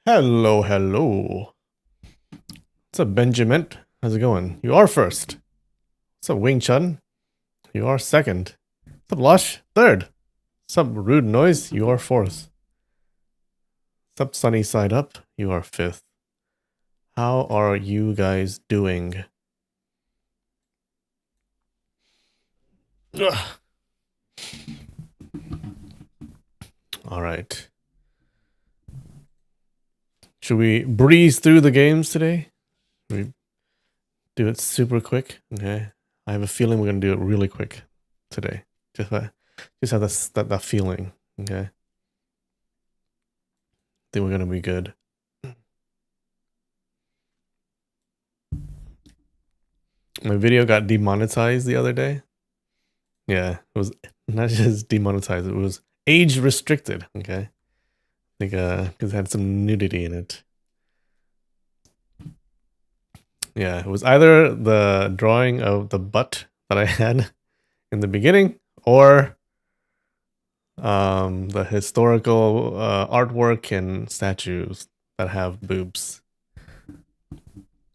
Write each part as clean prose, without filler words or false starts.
Hello, hello. What's up, Benjamin? How's it going? You are first. What's up, Wing Chun? You are second. What's up, Lush? Third. What's up, Rude Noise? You are fourth. What's up, Sunny Side Up? You are fifth. How are you guys doing? Ugh. All right. Should we breeze through the games today? Should we do it super quick? Okay. I have a feeling we're gonna do it really quick today. Just have that feeling. Okay. I think we're gonna be good. My video got demonetized the other day. Yeah, it was not just demonetized, it was age restricted. Okay. I think because it had some nudity in it. Yeah, it was either the drawing of the butt that I had in the beginning or the historical artwork and statues that have boobs.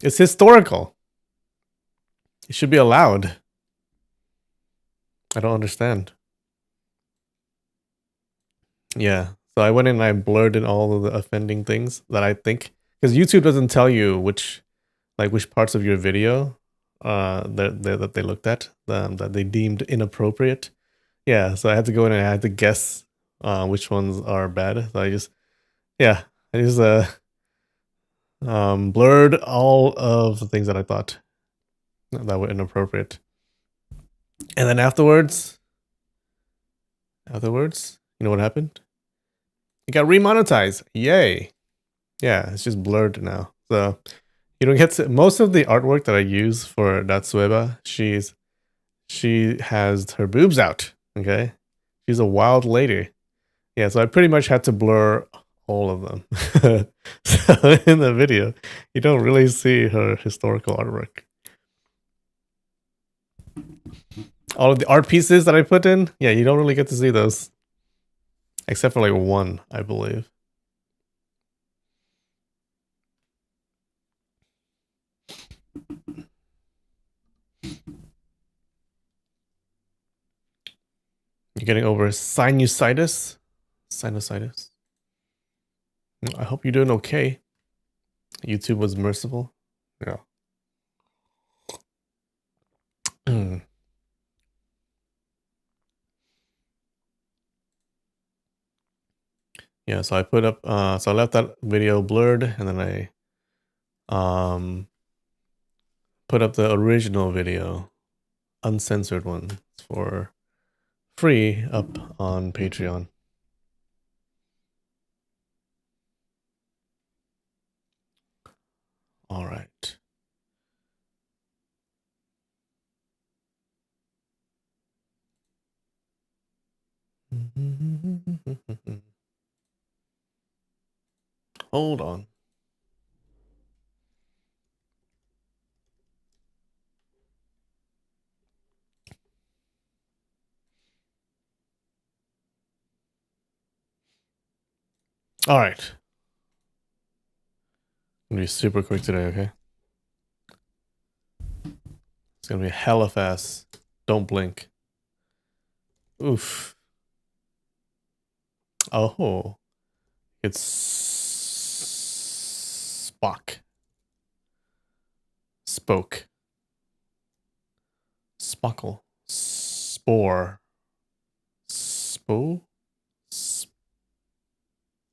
It's historical. It should be allowed. I don't understand. Yeah. So I went in and I blurred in all of the offending things that I think, because YouTube doesn't tell you which parts of your video that they looked at that they deemed inappropriate. Yeah, so I had to go in and I had to guess which ones are bad. So I just blurred all of the things that I thought that were inappropriate. And then afterwards, you know what happened? It got remonetized. Yay. Yeah, it's just blurred now. So you don't get to, most of the artwork that I use for Datsueba, she has her boobs out. Okay. She's a wild lady. Yeah, so I pretty much had to blur all of them. So in the video, you don't really see her historical artwork. All of the art pieces that I put in, yeah, you don't really get to see those. Except for like one, I believe. You're getting over sinusitis? Sinusitis. I hope you're doing okay. YouTube was merciful. Yeah. Yeah, so I put up so I left that video blurred and then I put up the original video, uncensored one for free up on Patreon. All right. Hold on. All right. I'm gonna be super quick today, okay? It's gonna be hella fast. Don't blink. Oof. Oh. It's Spock. Spoke. Spockle. Spore. Spo?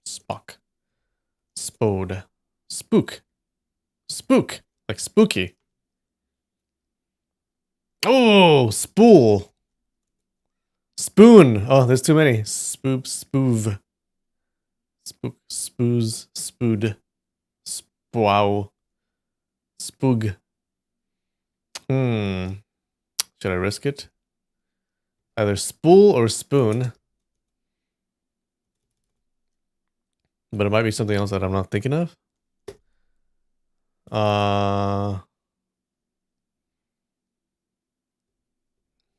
Spock. Spode. Spook. Spook. Like spooky. Oh, spool. Spoon. Oh, there's too many. Spoop, spoov. Spook, spooze, spood. Spow. Spoog. Should I risk it? Either spool or spoon. But it might be something else that I'm not thinking of.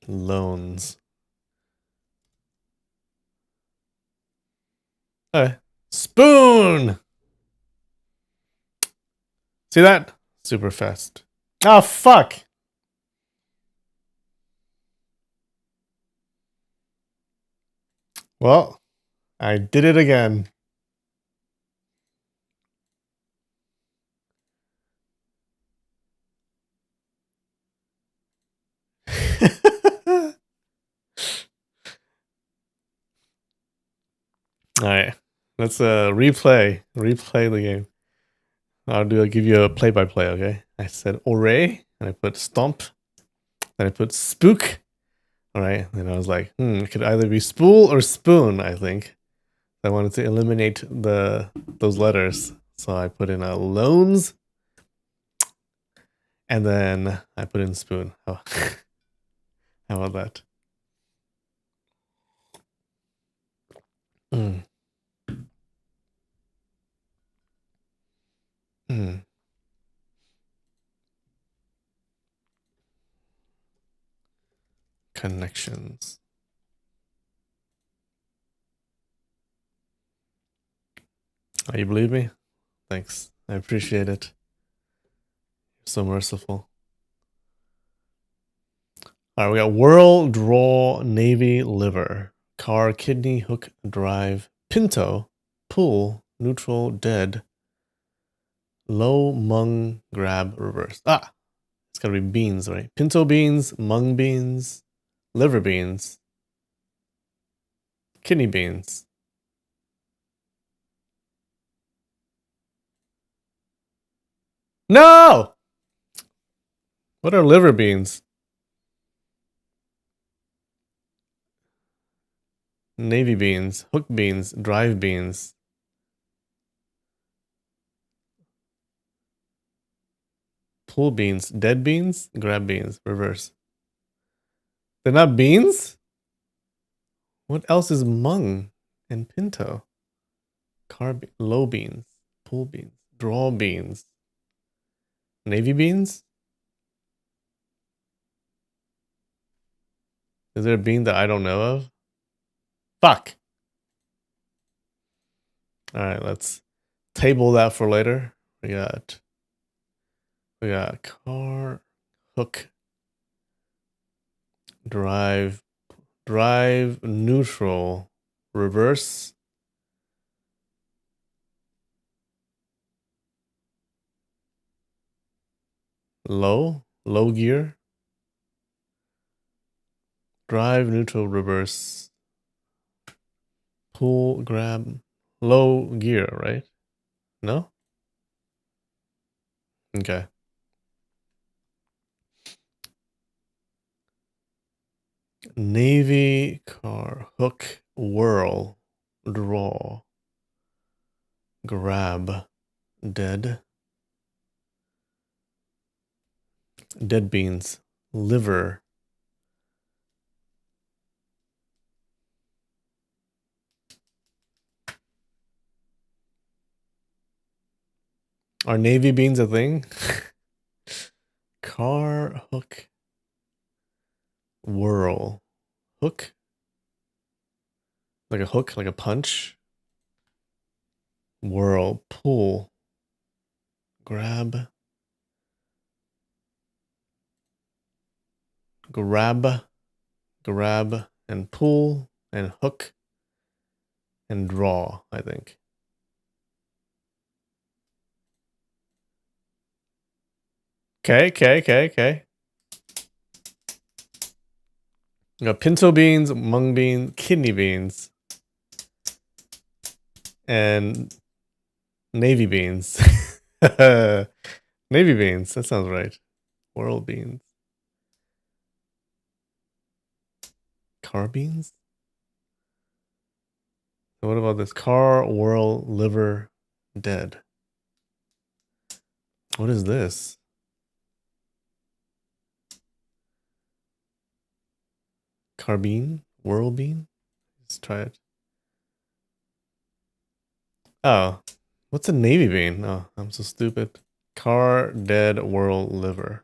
Loans. Okay. Spoon! See that? Super fast. Oh, fuck! Well, I did it again. Alright. Let's replay the game. I'll give you a play-by-play, okay? I said Oray, and I put Stomp, then I put Spook. Alright, and I was like, it could either be Spool or Spoon, I think. I wanted to eliminate those letters. So I put in a Loans, and then I put in Spoon. Oh. How about that? Mm. Mm. Connections. Oh, you believe me? Thanks. I appreciate it. You're so merciful. All right, we got Whirl, Draw, Navy, Liver, Car, Kidney, Hook, Drive, Pinto, Pull, Neutral, Dead, Low, Mung, Grab, Reverse. Ah, it's gotta be beans, right? Pinto beans, mung beans, liver beans, kidney beans. No! What are liver beans? Navy beans, hook beans, drive beans. Pull beans, dead beans, grab beans, reverse. They're not beans? What else is mung and pinto? Low beans, pull beans, draw beans, navy beans? Is there a bean that I don't know of? Fuck! Alright, let's table that for later. We got car, hook, drive, neutral, reverse. Low gear. Drive, neutral, reverse. Pull, grab, low gear, right? No? Okay. Navy, car, hook, whirl, draw, grab, dead beans, liver. Are navy beans a thing? Car, hook, whirl, hook, like a hook, like a punch. Whirl, pull, grab, and pull, and hook, and draw, I think. Okay. We got pinto beans, mung beans, kidney beans, and navy beans. Navy beans, that sounds right. Whirl beans. Car beans? What about this? Car, whirl, liver, dead. What is this? Carbine? Whirl bean? Let's try it. Oh, what's a navy bean? Oh, I'm so stupid. Car, dead, whirl, liver.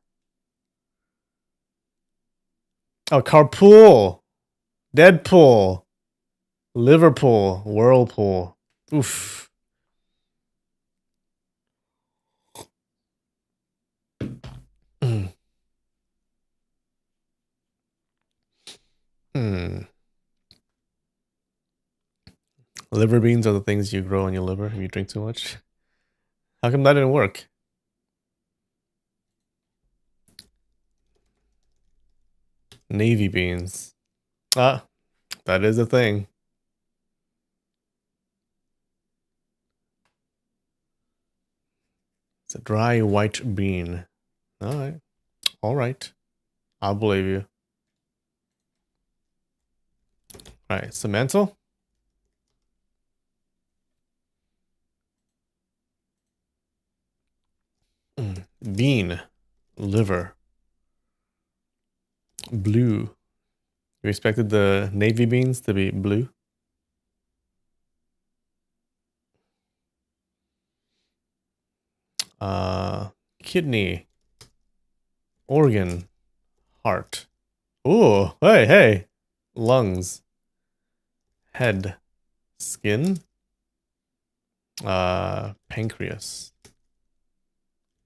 Oh, carpool. Deadpool. Liverpool. Whirlpool. Oof. Hmm. Liver beans are the things you grow in your liver if you drink too much. How come that didn't work? Navy beans. Ah, that is a thing. It's a dry white bean. All right. All right. I'll believe you. All right. Cemental? Bean. Liver. Blue. You expected the navy beans to be blue? Kidney. Organ. Heart. Ooh. Hey, hey. Lungs. Head. Skin. Pancreas.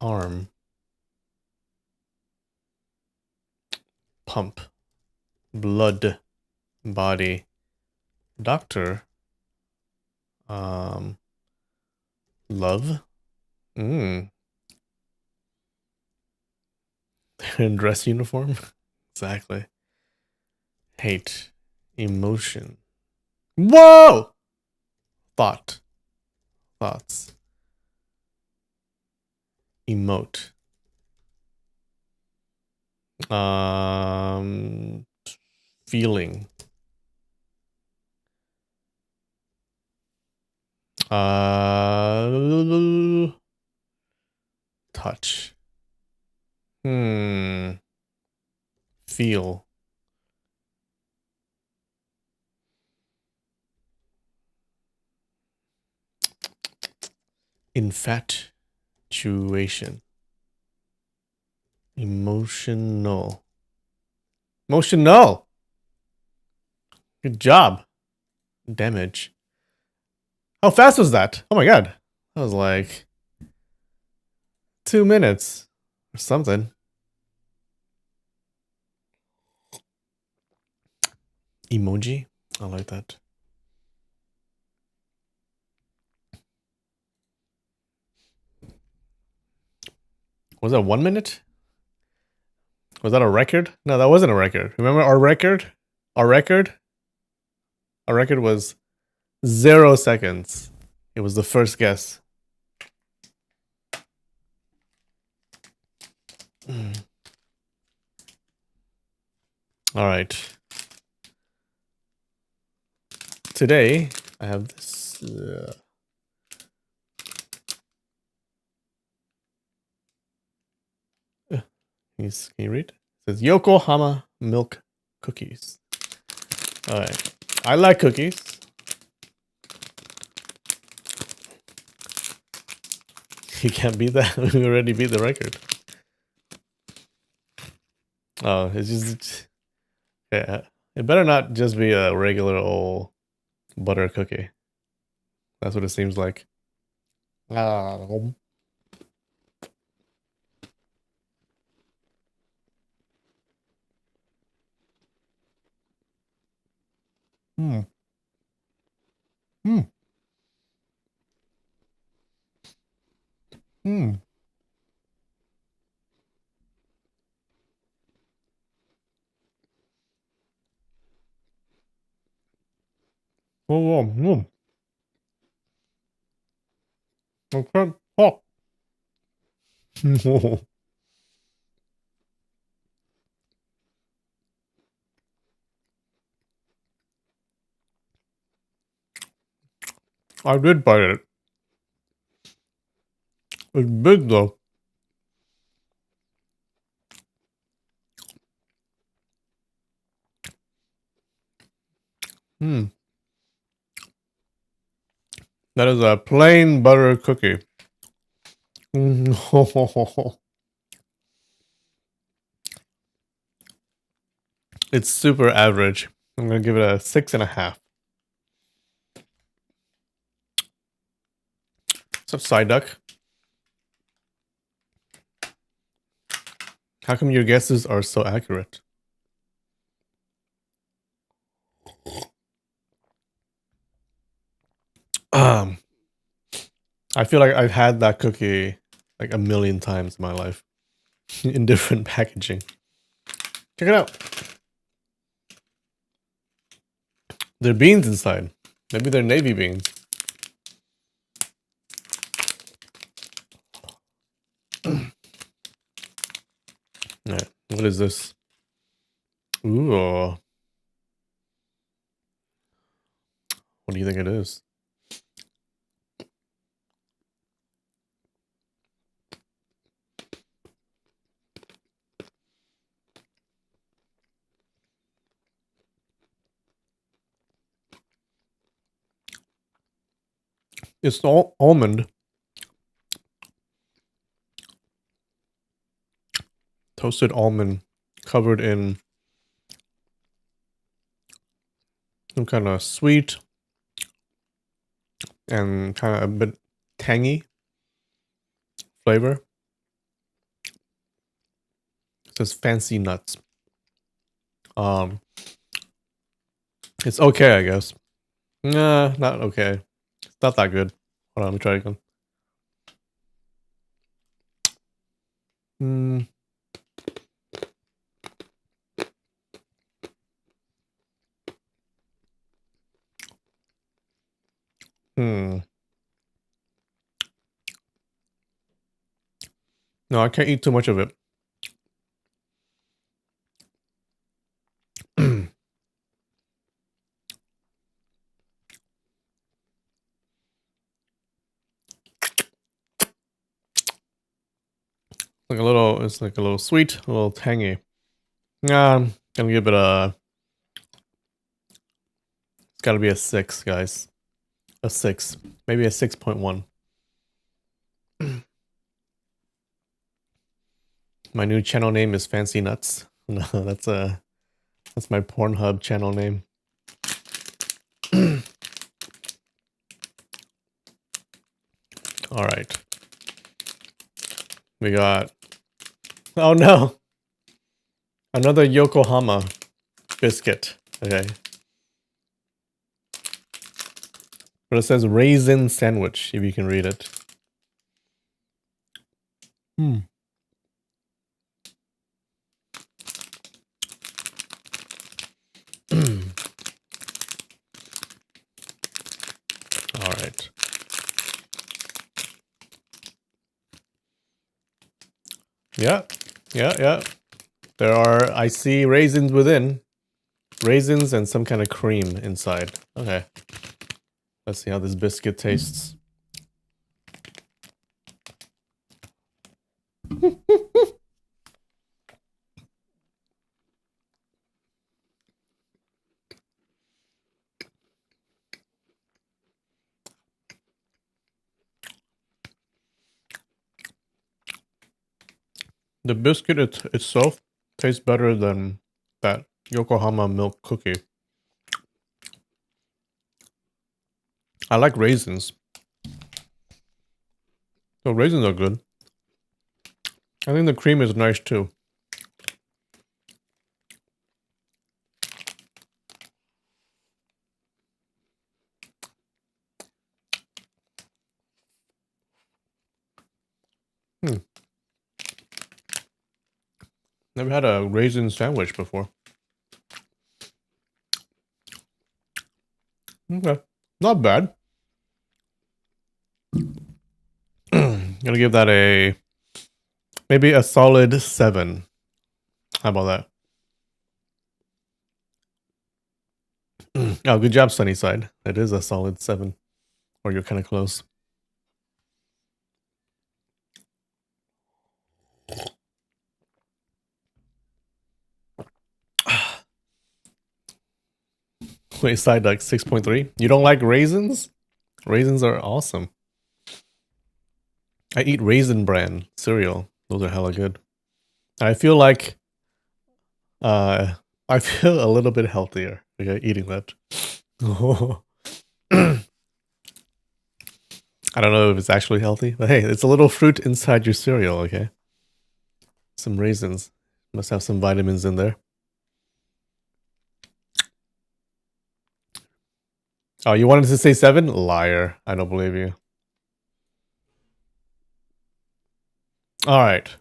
Arm. Pump. Blood. Body. Doctor. Love. Mm. In dress uniform. Exactly. Hate. Emotion. Whoa! Thought. Thoughts. Emote. Feeling. Touch. Feel. Infatuation. Emotional. Emotional. Good job. Damage. How fast was that? Oh my god. That was like 2 minutes or something. Emoji. I like that. Was that 1 minute? Was that a record? No, that wasn't a record. Remember our record? Our record? Our record was 0 seconds. It was the first guess. All right. Today, I have this. Can you read? It says Yokohama milk cookies. All right. I like cookies. You can't beat that. We already beat the record. Oh, it's just. Yeah. It better not just be a regular old butter cookie. That's what it seems like. Mm. Mm. Mm. Oh, I can't talk. I did bite it. It's big though. That is a plain butter cookie. It's super average. I'm gonna give it a 6.5. What's up, Side Duck? How come your guesses are so accurate? I feel like I've had that cookie like a million times in my life in different packaging. Check it out. There are beans inside. Maybe they're navy beans. Alright, what is this? Ooh. What do you think it is? It's all almond. Toasted almond covered in some kind of sweet and kind of a bit tangy flavor. It says fancy nuts. It's okay, I guess. Nah, not okay. It's not that good. Hold on, let me try again. No, I can't eat too much of it. Like a little, it's like a little sweet, a little tangy. I'm gonna give it a. It's gotta be a 6, guys. A 6, maybe a 6.1. My new channel name is Fancy Nuts. No, that's my Pornhub channel name. All right. We got. Oh no! Another Yokohama biscuit. Okay. But it says raisin sandwich, if you can read it. All right. Yeah. There are, I see raisins within. Raisins and some kind of cream inside. Okay. Let's see how this biscuit tastes. The biscuit itself tastes better than that Yokohama milk cookie. I like raisins. So raisins are good. I think the cream is nice too. Never had a raisin sandwich before. Okay. Not bad. Gonna give that a maybe a solid 7. How about that? Oh, good job, Sunnyside. It is a solid 7. Or you're kind of close. Wait, side like 6.3. You don't like raisins? Raisins are awesome. I eat Raisin Bran cereal. Those are hella good. I feel like I feel a little bit healthier, okay, eating that. I don't know if it's actually healthy, but hey, it's a little fruit inside your cereal, okay? Some raisins. Must have some vitamins in there. Oh, you wanted to say 7? Liar. I don't believe you. All right.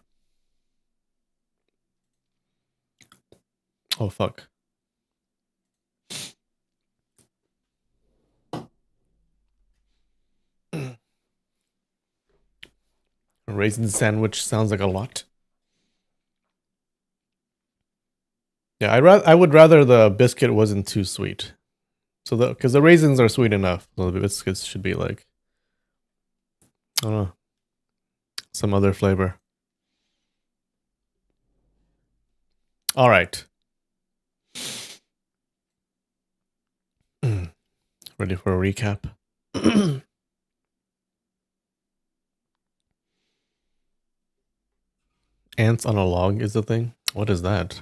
Oh, fuck. A raisin sandwich sounds like a lot. Yeah, I would rather the biscuit wasn't too sweet. So because the raisins are sweet enough, so the biscuits should be like, I don't know, some other flavor. All right. Ready for a recap? Ants on a log is the thing? What is that?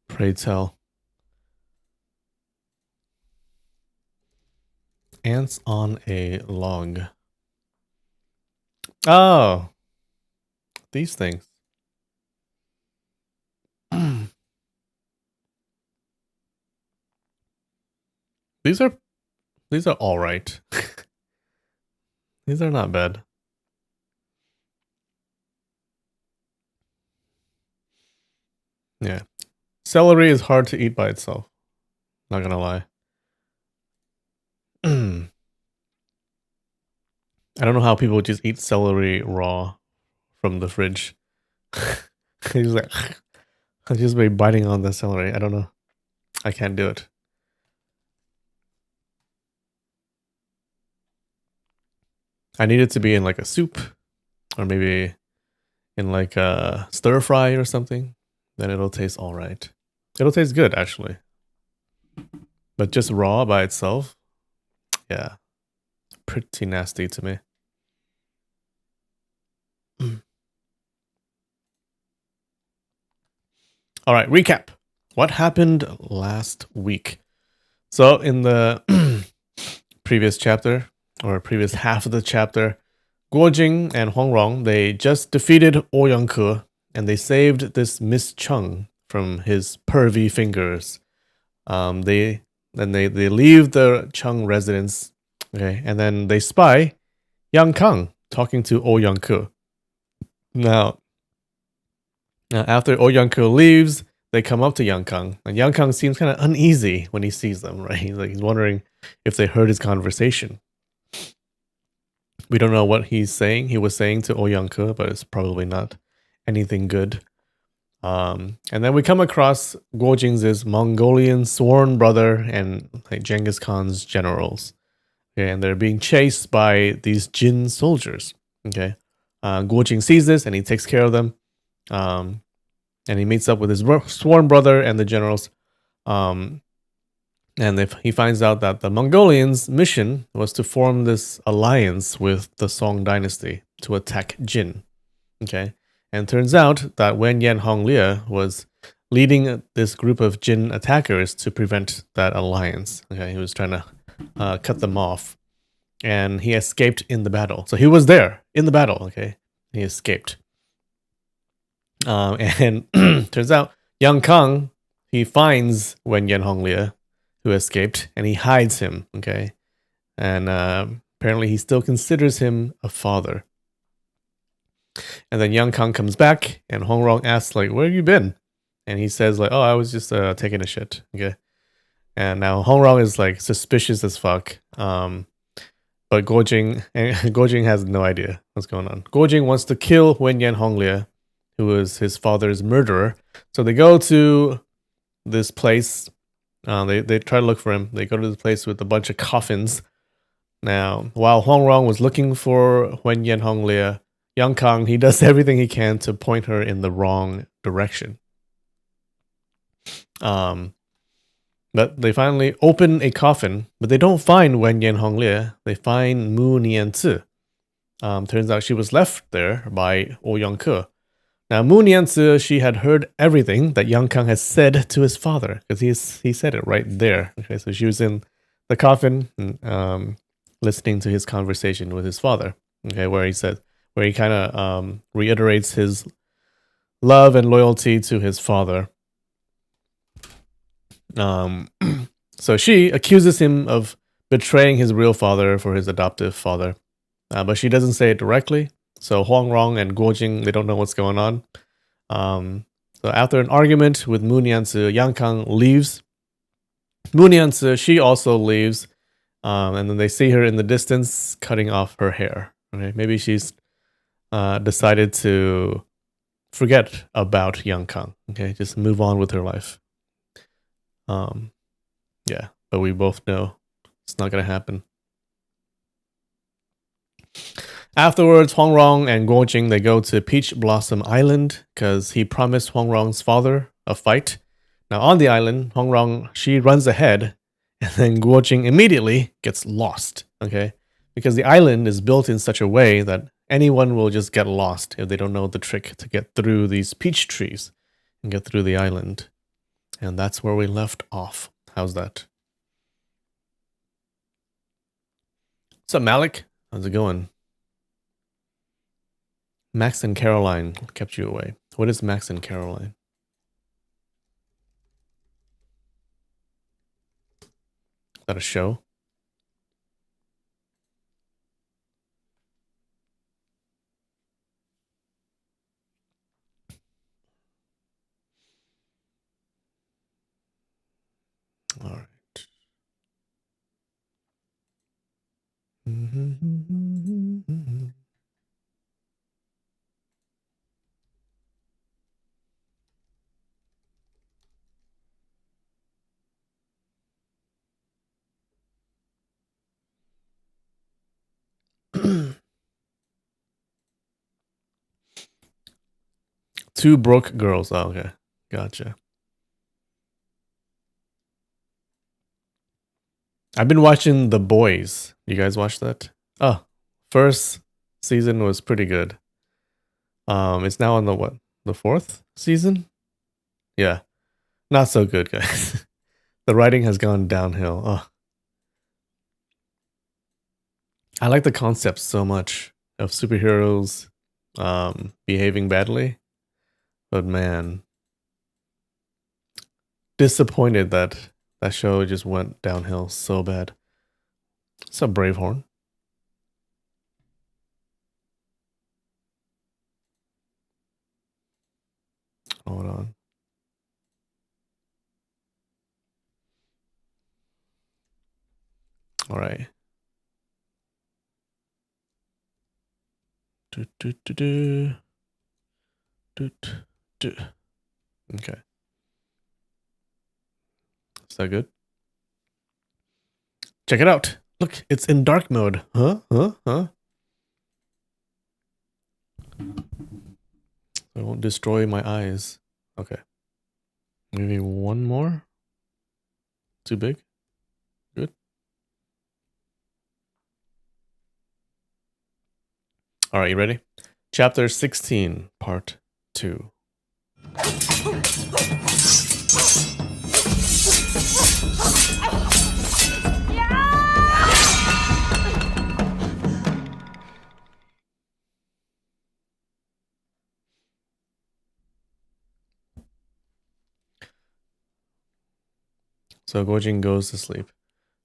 Pray tell. Ants on a log. Oh, these things. These are all right. These are not bad. Yeah. Celery is hard to eat by itself. Not gonna lie. I don't know how people just eat celery raw from the fridge. He's like, just by biting on the celery. I don't know. I can't do it. I need it to be in like a soup, or maybe in like a stir fry or something. Then it'll taste all right. It'll taste good actually, but just raw by itself, yeah, pretty nasty to me. All right, recap. What happened last week? So in the previous chapter, or previous half of the chapter, Guo Jing and Huang Rong, they just defeated Oh Young-ke, and they saved this Miss Chung from his pervy fingers. They leave the Chung residence, okay, and then they spy Yang Kang talking to Oh Young-ke. Now, after Oh Young-ke leaves, they come up to Yang Kang, and Yang Kang seems kind of uneasy when he sees them, right? He's wondering if they heard his conversation. We don't know what he's saying. He was saying to Oh Young-ke, but it's probably not anything good. And then we come across Guo Jing's Mongolian sworn brother and like Genghis Khan's generals. Okay, and they're being chased by these Jin soldiers. Okay, Guo Jing sees this and he takes care of them. And he meets up with his sworn brother and the generals. And if he finds out that the Mongolians' mission was to form this alliance with the Song dynasty to attack Jin. Okay. And turns out that Wen Yan Honglia was leading this group of Jin attackers to prevent that alliance. Okay. He was trying to cut them off. And he escaped in the battle. So he was there in the battle. Okay. He escaped. And turns out Yang Kang, he finds Wen Yan Honglia, who escaped, and he hides him, okay? And apparently he still considers him a father. And then Yang Kang comes back, and Hong Rong asks, like, where have you been? And he says, like, oh, I was just taking a shit, okay? And now Hong Rong is, like, suspicious as fuck. But Guo Jing has no idea what's going on. Guo Jing wants to kill Wen Yan Honglia, who was his father's murderer. So they go to this place. They try to look for him. They go to the place with a bunch of coffins. Now, while Huang Rong was looking for Wen Yan Honglia, Yang Kang, he does everything he can to point her in the wrong direction. But they finally open a coffin, but they don't find Wen Yan Honglia. They find Mu Nianzi. Turns out she was left there by Oh Young-ke. Now, Mu Nianzi, she had heard everything that Yang Kang has said to his father, because he said it right there. Okay, so she was in the coffin, listening to his conversation with his father. Okay, where he kind of reiterates his love and loyalty to his father. So she accuses him of betraying his real father for his adoptive father, but she doesn't say it directly. So Huang Rong and Guo Jing, they don't know what's going on. So after an argument with Mu Nianzi, Yang Kang leaves. Mu Nianzi, she also leaves. And then they see her in the distance cutting off her hair. Okay, maybe she's decided to forget about Yang Kang. Okay, just move on with her life. Yeah, but we both know it's not gonna happen. Afterwards, Huang Rong and Guo Jing, they go to Peach Blossom Island because he promised Huang Rong's father a fight. Now on the island, Huang Rong, she runs ahead, and then Guo Jing immediately gets lost. Okay, because the island is built in such a way that anyone will just get lost if they don't know the trick to get through these peach trees and get through the island. And that's where we left off. How's that? What's up, Malik? How's it going? Max and Caroline kept you away. What is Max and Caroline? Is that a show? All right. Two broke girls. Oh, okay. Gotcha. I've been watching The Boys. You guys watch that? Oh, first season was pretty good. It's now on the what? The fourth season? Yeah. Not so good, guys. The writing has gone downhill. Oh. I like the concept so much of superheroes behaving badly. But man, disappointed that that show just went downhill so bad. What's up, Bravehorn? Hold on. All right. Okay. Is that good? Check it out. Look, it's in dark mode. Huh? I won't destroy my eyes. Okay. Maybe one more? Too big? Good. All right, you ready? Chapter 16, Part 2. So Guojing goes to sleep.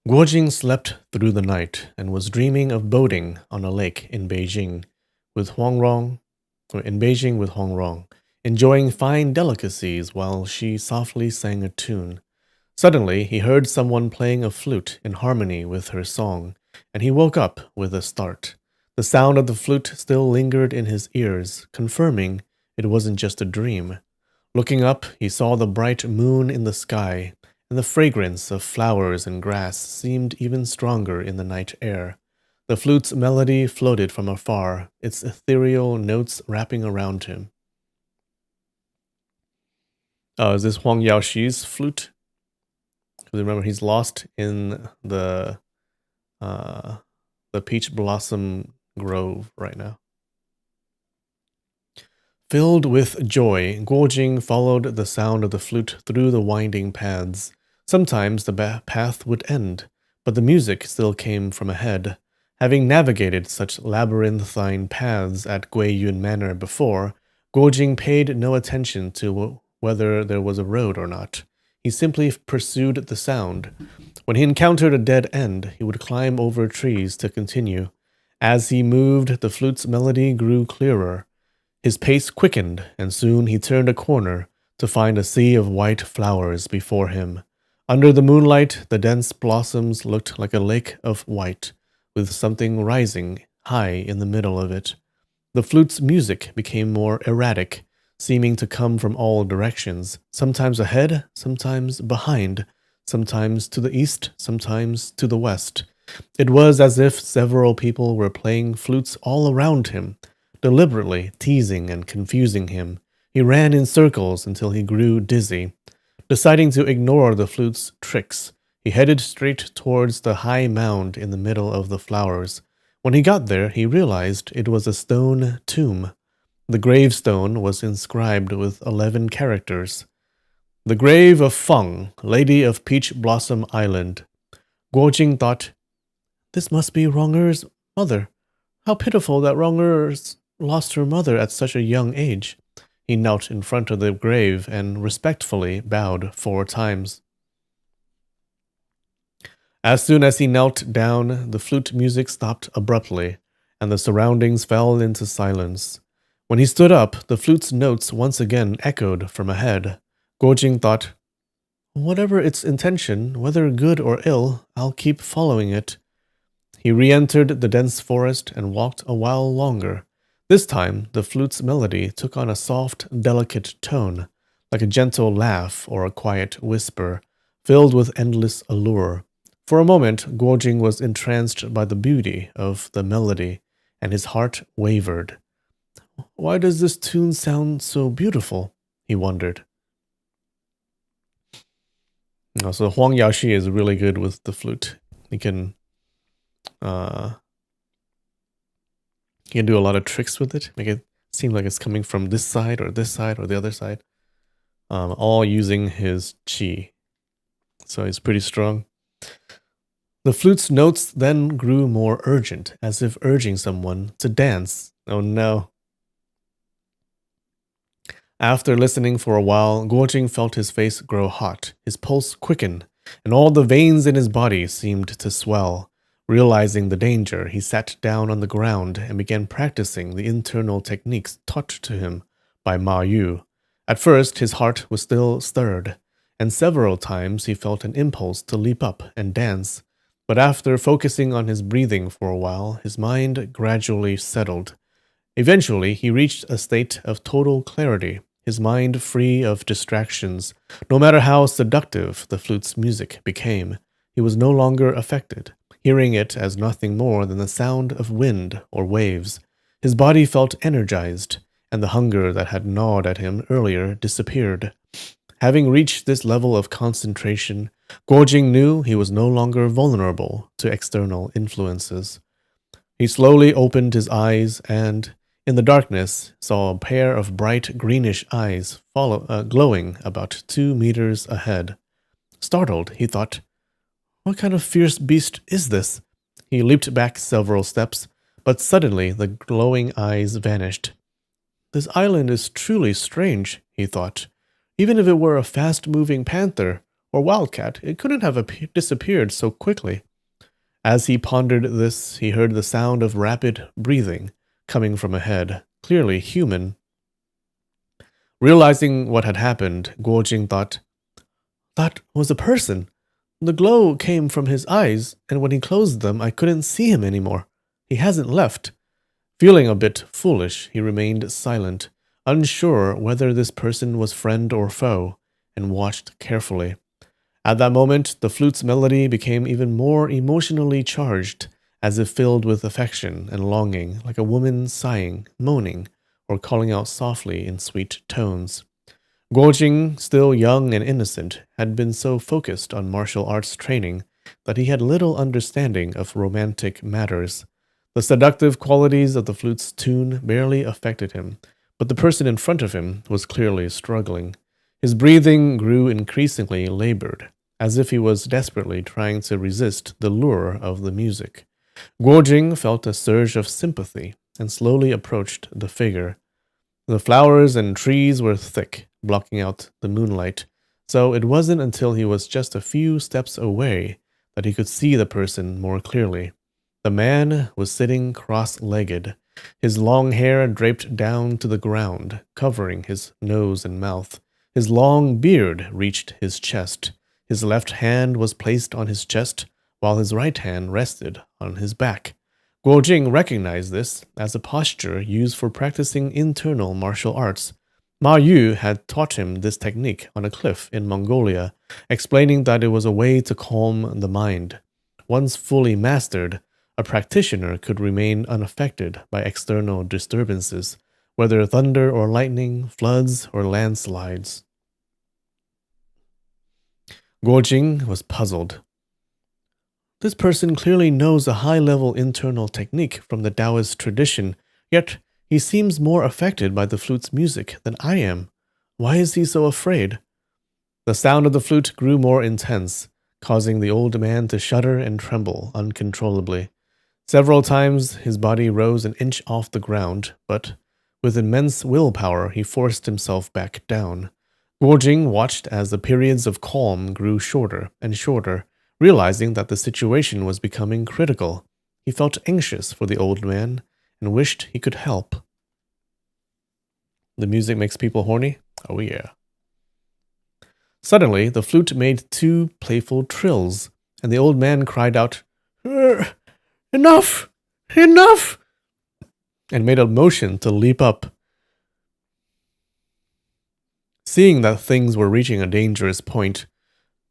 Guojing slept through the night and was dreaming of boating on a lake in Beijing with Huang Rong, enjoying fine delicacies while she softly sang a tune. Suddenly, he heard someone playing a flute in harmony with her song, and he woke up with a start. The sound of the flute still lingered in his ears, confirming it wasn't just a dream. Looking up, he saw the bright moon in the sky, and the fragrance of flowers and grass seemed even stronger in the night air. The flute's melody floated from afar, its ethereal notes wrapping around him. Oh, is this Huang Yaoxi's flute? Because remember, he's lost in the peach blossom grove right now. Filled with joy, Guojing followed the sound of the flute through the winding paths. Sometimes the path would end, but the music still came from ahead. Having navigated such labyrinthine paths at Guiyun Manor before, Guojing paid no attention to whether there was a road or not. He simply pursued the sound. When he encountered a dead end, he would climb over trees to continue. As he moved, the flute's melody grew clearer. His pace quickened, and soon he turned a corner to find a sea of white flowers before him. Under the moonlight, the dense blossoms looked like a lake of white, with something rising high in the middle of it. The flute's music became more erratic, seeming to come from all directions, sometimes ahead, sometimes behind, sometimes to the east, sometimes to the west. It was as if several people were playing flutes all around him, deliberately teasing and confusing him. He ran in circles until he grew dizzy. Deciding to ignore the flute's tricks, he headed straight towards the high mound in the middle of the flowers. When he got there, he realized it was a stone tomb. The gravestone was inscribed with 11 characters. The grave of Feng, Lady of Peach Blossom Island. Guojing thought, "This must be Ronger's mother. How pitiful that Ronger's lost her mother at such a young age." He knelt in front of the grave and respectfully bowed 4 times. As soon as he knelt down, the flute music stopped abruptly, and the surroundings fell into silence. When he stood up, the flute's notes once again echoed from ahead. Guojing thought, "Whatever its intention, whether good or ill, I'll keep following it." He re-entered the dense forest and walked a while longer. This time, the flute's melody took on a soft, delicate tone, like a gentle laugh or a quiet whisper, filled with endless allure. For a moment, Guojing was entranced by the beauty of the melody, and his heart wavered. "Why does this tune sound so beautiful?" he wondered. So Huang Yaoshi is really good with the flute. He can do a lot of tricks with it, make it seem like it's coming from this side or the other side, all using his qi. So he's pretty strong. The flute's notes then grew more urgent, as if urging someone to dance. Oh no. After listening for a while, Guojing felt his face grow hot, his pulse quicken, and all the veins in his body seemed to swell. Realizing the danger, he sat down on the ground and began practicing the internal techniques taught to him by Ma Yu. At first, his heart was still stirred, and several times he felt an impulse to leap up and dance. But after focusing on his breathing for a while, his mind gradually settled. Eventually, he reached a state of total clarity, his mind free of distractions. No matter how seductive the flute's music became, he was no longer affected, hearing it as nothing more than the sound of wind or waves. His body felt energized, and the hunger that had gnawed at him earlier disappeared. Having reached this level of concentration, Guojing knew he was no longer vulnerable to external influences. He slowly opened his eyes and, in the darkness, saw a pair of bright greenish eyes glowing about 2 meters ahead. Startled, he thought, "What kind of fierce beast is this?" He leaped back several steps, but suddenly the glowing eyes vanished. "This island is truly strange," he thought. "Even if it were a fast-moving panther or wildcat, it couldn't have disappeared so quickly." As he pondered this, he heard the sound of rapid breathing coming from ahead, clearly human. Realizing what had happened, Guojing thought, "That was a person. The glow came from his eyes, and when he closed them, I couldn't see him anymore. He hasn't left." Feeling a bit foolish, he remained silent, unsure whether this person was friend or foe, and watched carefully. At that moment, the flute's melody became even more emotionally charged, as if filled with affection and longing, like a woman sighing, moaning, or calling out softly in sweet tones. Guojing, still young and innocent, had been so focused on martial arts training that he had little understanding of romantic matters. The seductive qualities of the flute's tune barely affected him, but the person in front of him was clearly struggling. His breathing grew increasingly labored, as if he was desperately trying to resist the lure of the music. Guojing felt a surge of sympathy and slowly approached the figure. The flowers and trees were thick, blocking out the moonlight, so it wasn't until he was just a few steps away that he could see the person more clearly. The man was sitting cross-legged, his long hair draped down to the ground, covering his nose and mouth. His long beard reached his chest. His left hand was placed on his chest, while his right hand rested on his back. Guo Jing recognized this as a posture used for practicing internal martial arts. Ma Yu had taught him this technique on a cliff in Mongolia, explaining that it was a way to calm the mind. Once fully mastered, a practitioner could remain unaffected by external disturbances, whether thunder or lightning, floods or landslides. Guo Jing was puzzled. This person clearly knows a high-level internal technique from the Taoist tradition, yet he seems more affected by the flute's music than I am. Why is he so afraid? The sound of the flute grew more intense, causing the old man to shudder and tremble uncontrollably. Several times his body rose an inch off the ground, but with immense willpower he forced himself back down. Guo Jing watched as the periods of calm grew shorter and shorter, realizing that the situation was becoming critical. He felt anxious for the old man and wished he could help. The music makes people horny? Oh yeah. Suddenly, the flute made two playful trills, and the old man cried out, "Enough! Enough!" and made a motion to leap up. Seeing that things were reaching a dangerous point,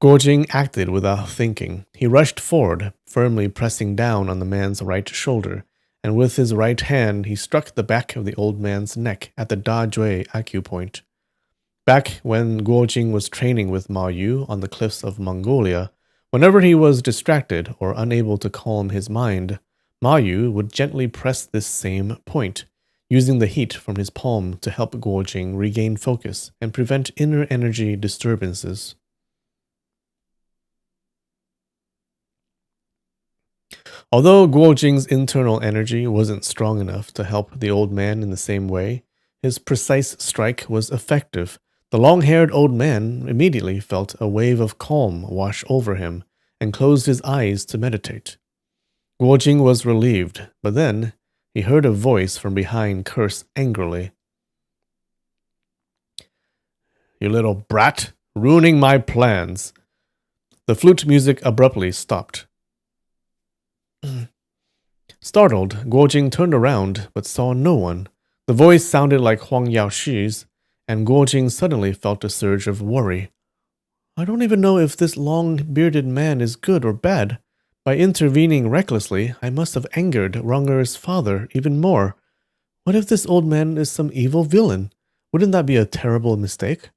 Guo Jing acted without thinking. He rushed forward, firmly pressing down on the man's right shoulder, and with his right hand he struck the back of the old man's neck at the Da Jue acupoint. Back when Guo Jing was training with Ma Yu on the cliffs of Mongolia, whenever he was distracted or unable to calm his mind, Ma Yu would gently press this same point, using the heat from his palm to help Guo Jing regain focus and prevent inner energy disturbances. Although Guo Jing's internal energy wasn't strong enough to help the old man in the same way, his precise strike was effective. The long-haired old man immediately felt a wave of calm wash over him and closed his eyes to meditate. Guo Jing was relieved, but then he heard a voice from behind curse angrily. "You little brat, ruining my plans." The flute music abruptly stopped. Startled, Guo Jing turned around but saw no one. The voice sounded like Huang Yaoshi's, and Guo Jing suddenly felt a surge of worry. I don't even know if this long-bearded man is good or bad. By intervening recklessly, I must have angered Ronger's father even more. What if this old man is some evil villain? Wouldn't that be a terrible mistake?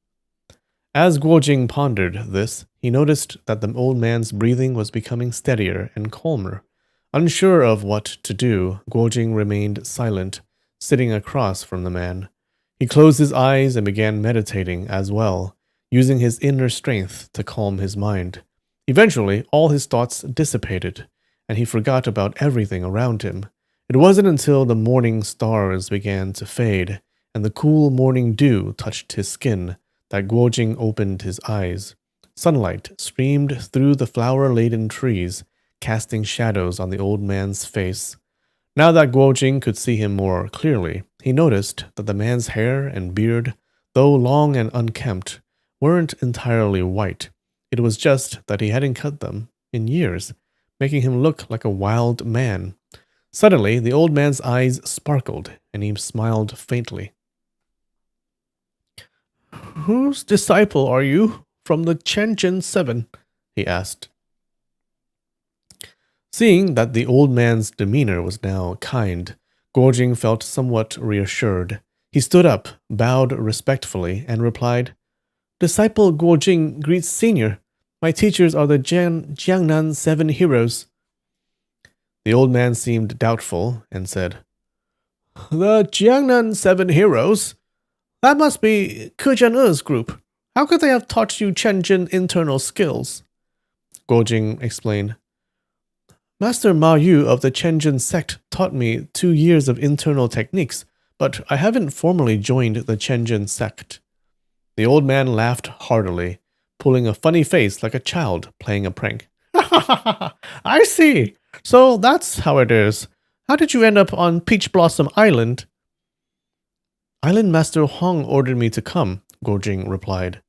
As Guo Jing pondered this, he noticed that the old man's breathing was becoming steadier and calmer. Unsure of what to do, Guo Jing remained silent, sitting across from the man. He closed his eyes and began meditating as well, using his inner strength to calm his mind. Eventually, all his thoughts dissipated, and he forgot about everything around him. It wasn't until the morning stars began to fade, and the cool morning dew touched his skin, that Guo Jing opened his eyes. Sunlight streamed through the flower-laden trees, casting shadows on the old man's face. Now that Guo Jing could see him more clearly, he noticed that the man's hair and beard, though long and unkempt, weren't entirely white. It was just that he hadn't cut them in years, making him look like a wild man. Suddenly, the old man's eyes sparkled, and he smiled faintly. "Whose disciple are you from the Chenjin 7? He asked. Seeing that the old man's demeanor was now kind, Guo Jing felt somewhat reassured. He stood up, bowed respectfully, and replied, "Disciple Guo Jing greets senior. My teachers are the Jiangnan 7 heroes." The old man seemed doubtful and said, "The Jiangnan 7 heroes? That must be Ke Jian'e's group. How could they have taught you Chenjin internal skills?" Guo Jing explained, "Master Ma Yu of the Chenjin sect taught me 2 years of internal techniques, but I haven't formally joined the Chenjin sect." The old man laughed heartily, pulling a funny face like a child playing a prank. "I see. So that's how it is. How did you end up on Peach Blossom Island? Island Master Huang ordered me to come, Guojing replied.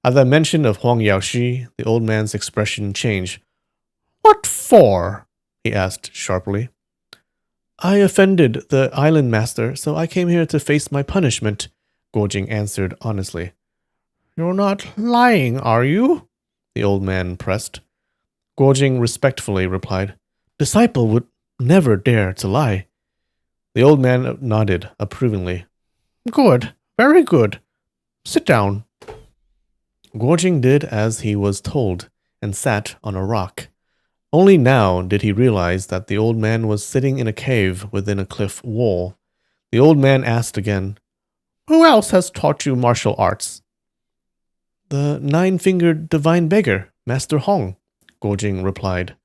At the mention of Huang Yaoshi, the old man's expression changed. What for? He asked sharply. I offended the island master, so I came here to face my punishment, Guojing answered honestly. You're not lying, are you? The old man pressed. Guojing respectfully replied, Disciple would never dare to lie. The old man nodded approvingly. Good, very good. Sit down. Guojing did as he was told and sat on a rock. Only now did he realize that the old man was sitting in a cave within a cliff wall. The old man asked again, Who else has taught you martial arts? The nine-fingered divine beggar, Master Hong, Guojing replied.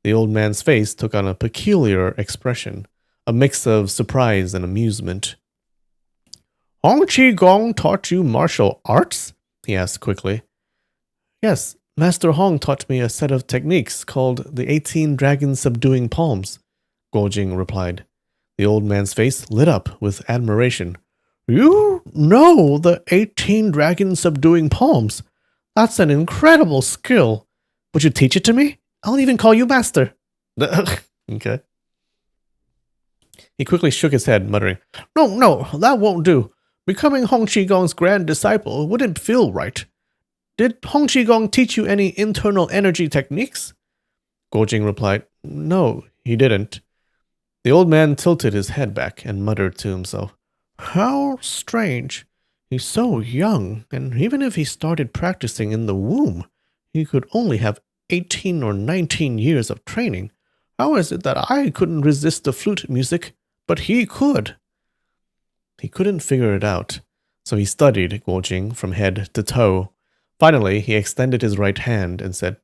The old man's face took on a peculiar expression, a mix of surprise and amusement. Hong Qigong taught you martial arts? He asked quickly. Yes, Master Hong taught me a set of techniques called the 18 Dragon Subduing Palms, Guojing replied. The old man's face lit up with admiration. You know the 18 Dragon Subduing Palms? That's an incredible skill. Would you teach it to me? I'll even call you master. Okay. He quickly shook his head, muttering, No, that won't do. Becoming Hong Qigong's grand disciple wouldn't feel right. Did Hong Qigong teach you any internal energy techniques? Guojing replied, No, he didn't. The old man tilted his head back and muttered to himself, How strange. He's so young, and even if he started practicing in the womb, he could only have 18 or 19 years of training. How is it that I couldn't resist the flute music, but he could? He couldn't figure it out, so he studied Guojing from head to toe. Finally, he extended his right hand and said,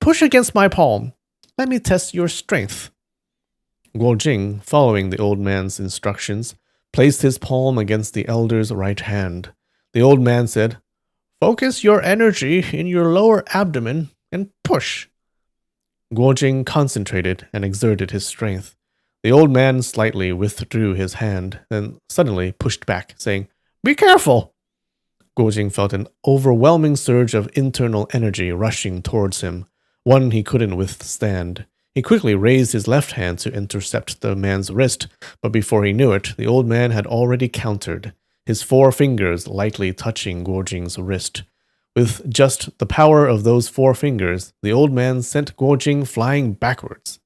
Push against my palm. Let me test your strength. Guojing, following the old man's instructions, placed his palm against the elder's right hand. The old man said, Focus your energy in your lower abdomen and push. Guojing concentrated and exerted his strength. The old man slightly withdrew his hand, then suddenly pushed back, saying, Be careful! Guojing felt an overwhelming surge of internal energy rushing towards him, one he couldn't withstand. He quickly raised his left hand to intercept the man's wrist, but before he knew it, the old man had already countered, his 4 fingers lightly touching Guojing's wrist. With just the power of those 4 fingers, the old man sent Guojing flying backwards.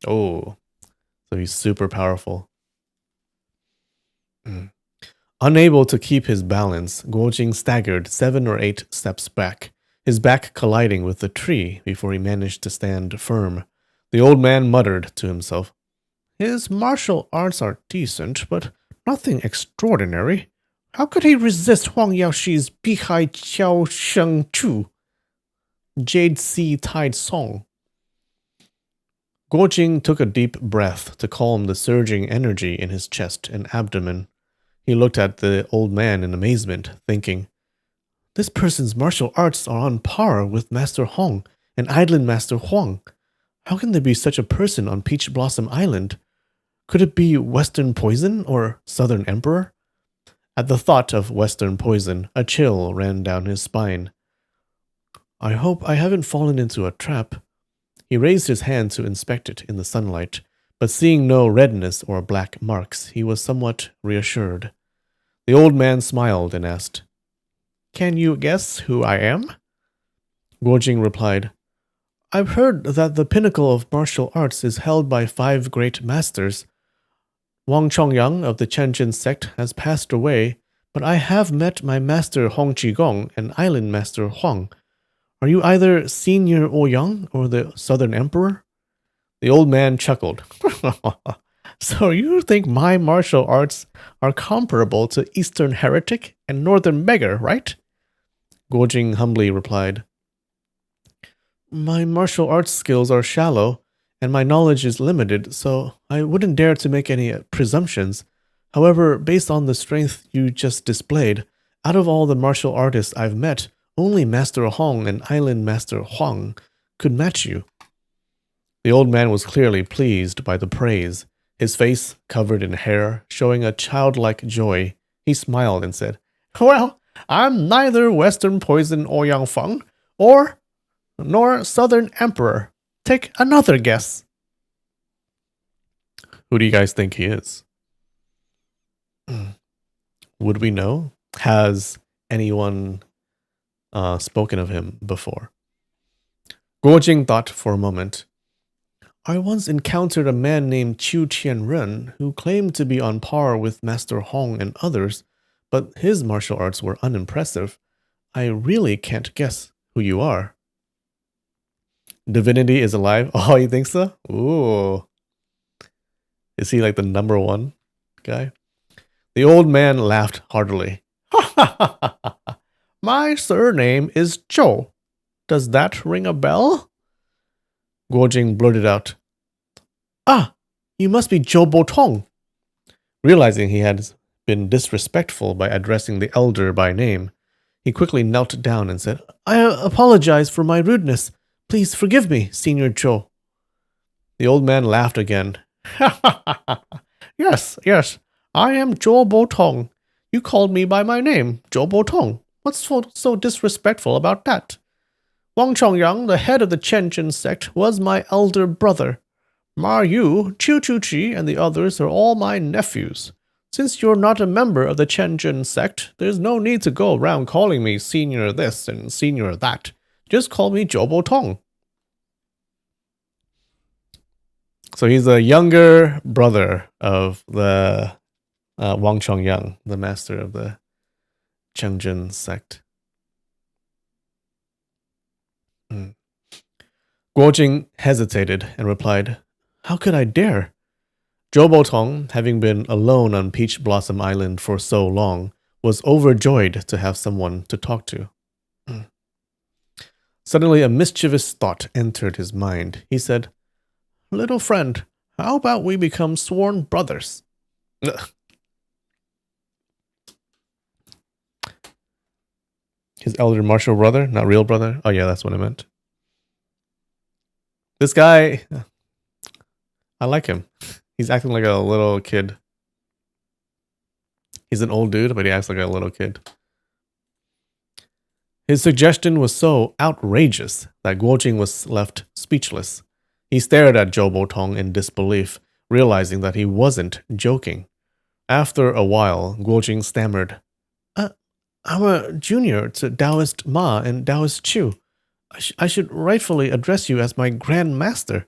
Oh, so he's super powerful. Unable to keep his balance, Guojing staggered 7 or 8 steps back, his back colliding with the tree before he managed to stand firm. The old man muttered to himself, His martial arts are decent, but nothing extraordinary. How could he resist Huang Yaoshi's Bihai Qiao Sheng Chu, Jade Sea Tide Song? Guojing took a deep breath to calm the surging energy in his chest and abdomen. He looked at the old man in amazement, thinking, This person's martial arts are on par with Master Hong and Island Master Huang. How can there be such a person on Peach Blossom Island? Could it be Western Poison or Southern Emperor? At the thought of Western Poison, a chill ran down his spine. I hope I haven't fallen into a trap. He raised his hand to inspect it in the sunlight, but seeing no redness or black marks, he was somewhat reassured. The old man smiled and asked, Can you guess who I am? Guojing replied, I've heard that the pinnacle of martial arts is held by 5 great masters. Wang Chongyang of the Qianzhen sect has passed away, but I have met my master Hong Qigong and Island Master Huang. Are you either Senior Ouyang or the Southern Emperor? The old man chuckled. So you think my martial arts are comparable to Eastern Heretic and Northern Beggar, right? Guojing humbly replied, My martial arts skills are shallow, and my knowledge is limited, so I wouldn't dare to make any presumptions. However, based on the strength you just displayed, out of all the martial artists I've met, only Master Hong and Island Master Huang could match you. The old man was clearly pleased by the praise, his face covered in hair, showing a childlike joy. He smiled and said, "Well, I'm neither Western Poison or Yang Feng, nor Southern Emperor. Take another guess." Who do you guys think he is? Would we know? Has anyone spoken of him before? Guo Jing thought for a moment. I once encountered a man named Qiu Qianren who claimed to be on par with Master Hong and others, but his martial arts were unimpressive. I really can't guess who you are. Divinity is alive? Oh, you think so? Ooh. Is he like the number one guy? The old man laughed heartily. My surname is Zhou. Does that ring a bell? Guo Jing blurted out, Ah, you must be Zhou Botong. Realizing he had been disrespectful by addressing the elder by name, he quickly knelt down and said, I apologize for my rudeness. Please forgive me, Senior Zhou. The old man laughed again. Yes, I am Zhou Botong. You called me by my name, Zhou Botong. What's so disrespectful about that? Wang Chongyang, the head of the Qianzhen sect, was my elder brother. Ma Yu, Qiu Chuqi, and the others are all my nephews. Since you're not a member of the Qianzhen sect, there's no need to go around calling me senior this and senior that. Just call me Zhou Botong. So he's the younger brother of the Wang Chongyang, the master of the Qianzhen sect. Guo Jing hesitated and replied, How could I dare? Zhou Botong, having been alone on Peach Blossom Island for so long, was overjoyed to have someone to talk to. Suddenly a mischievous thought entered his mind. He said, Little friend, how about we become sworn brothers? His elder martial brother, not real brother? Oh yeah, that's what I meant. This guy, I like him. He's acting like a little kid. He's an old dude, but he acts like a little kid. His suggestion was so outrageous that Guo Jing was left speechless. He stared at Zhou Botong in disbelief, realizing that he wasn't joking. After a while, Guo Jing stammered, I'm a junior to Taoist Ma and Taoist Chu. I should rightfully address you as my Grand Master.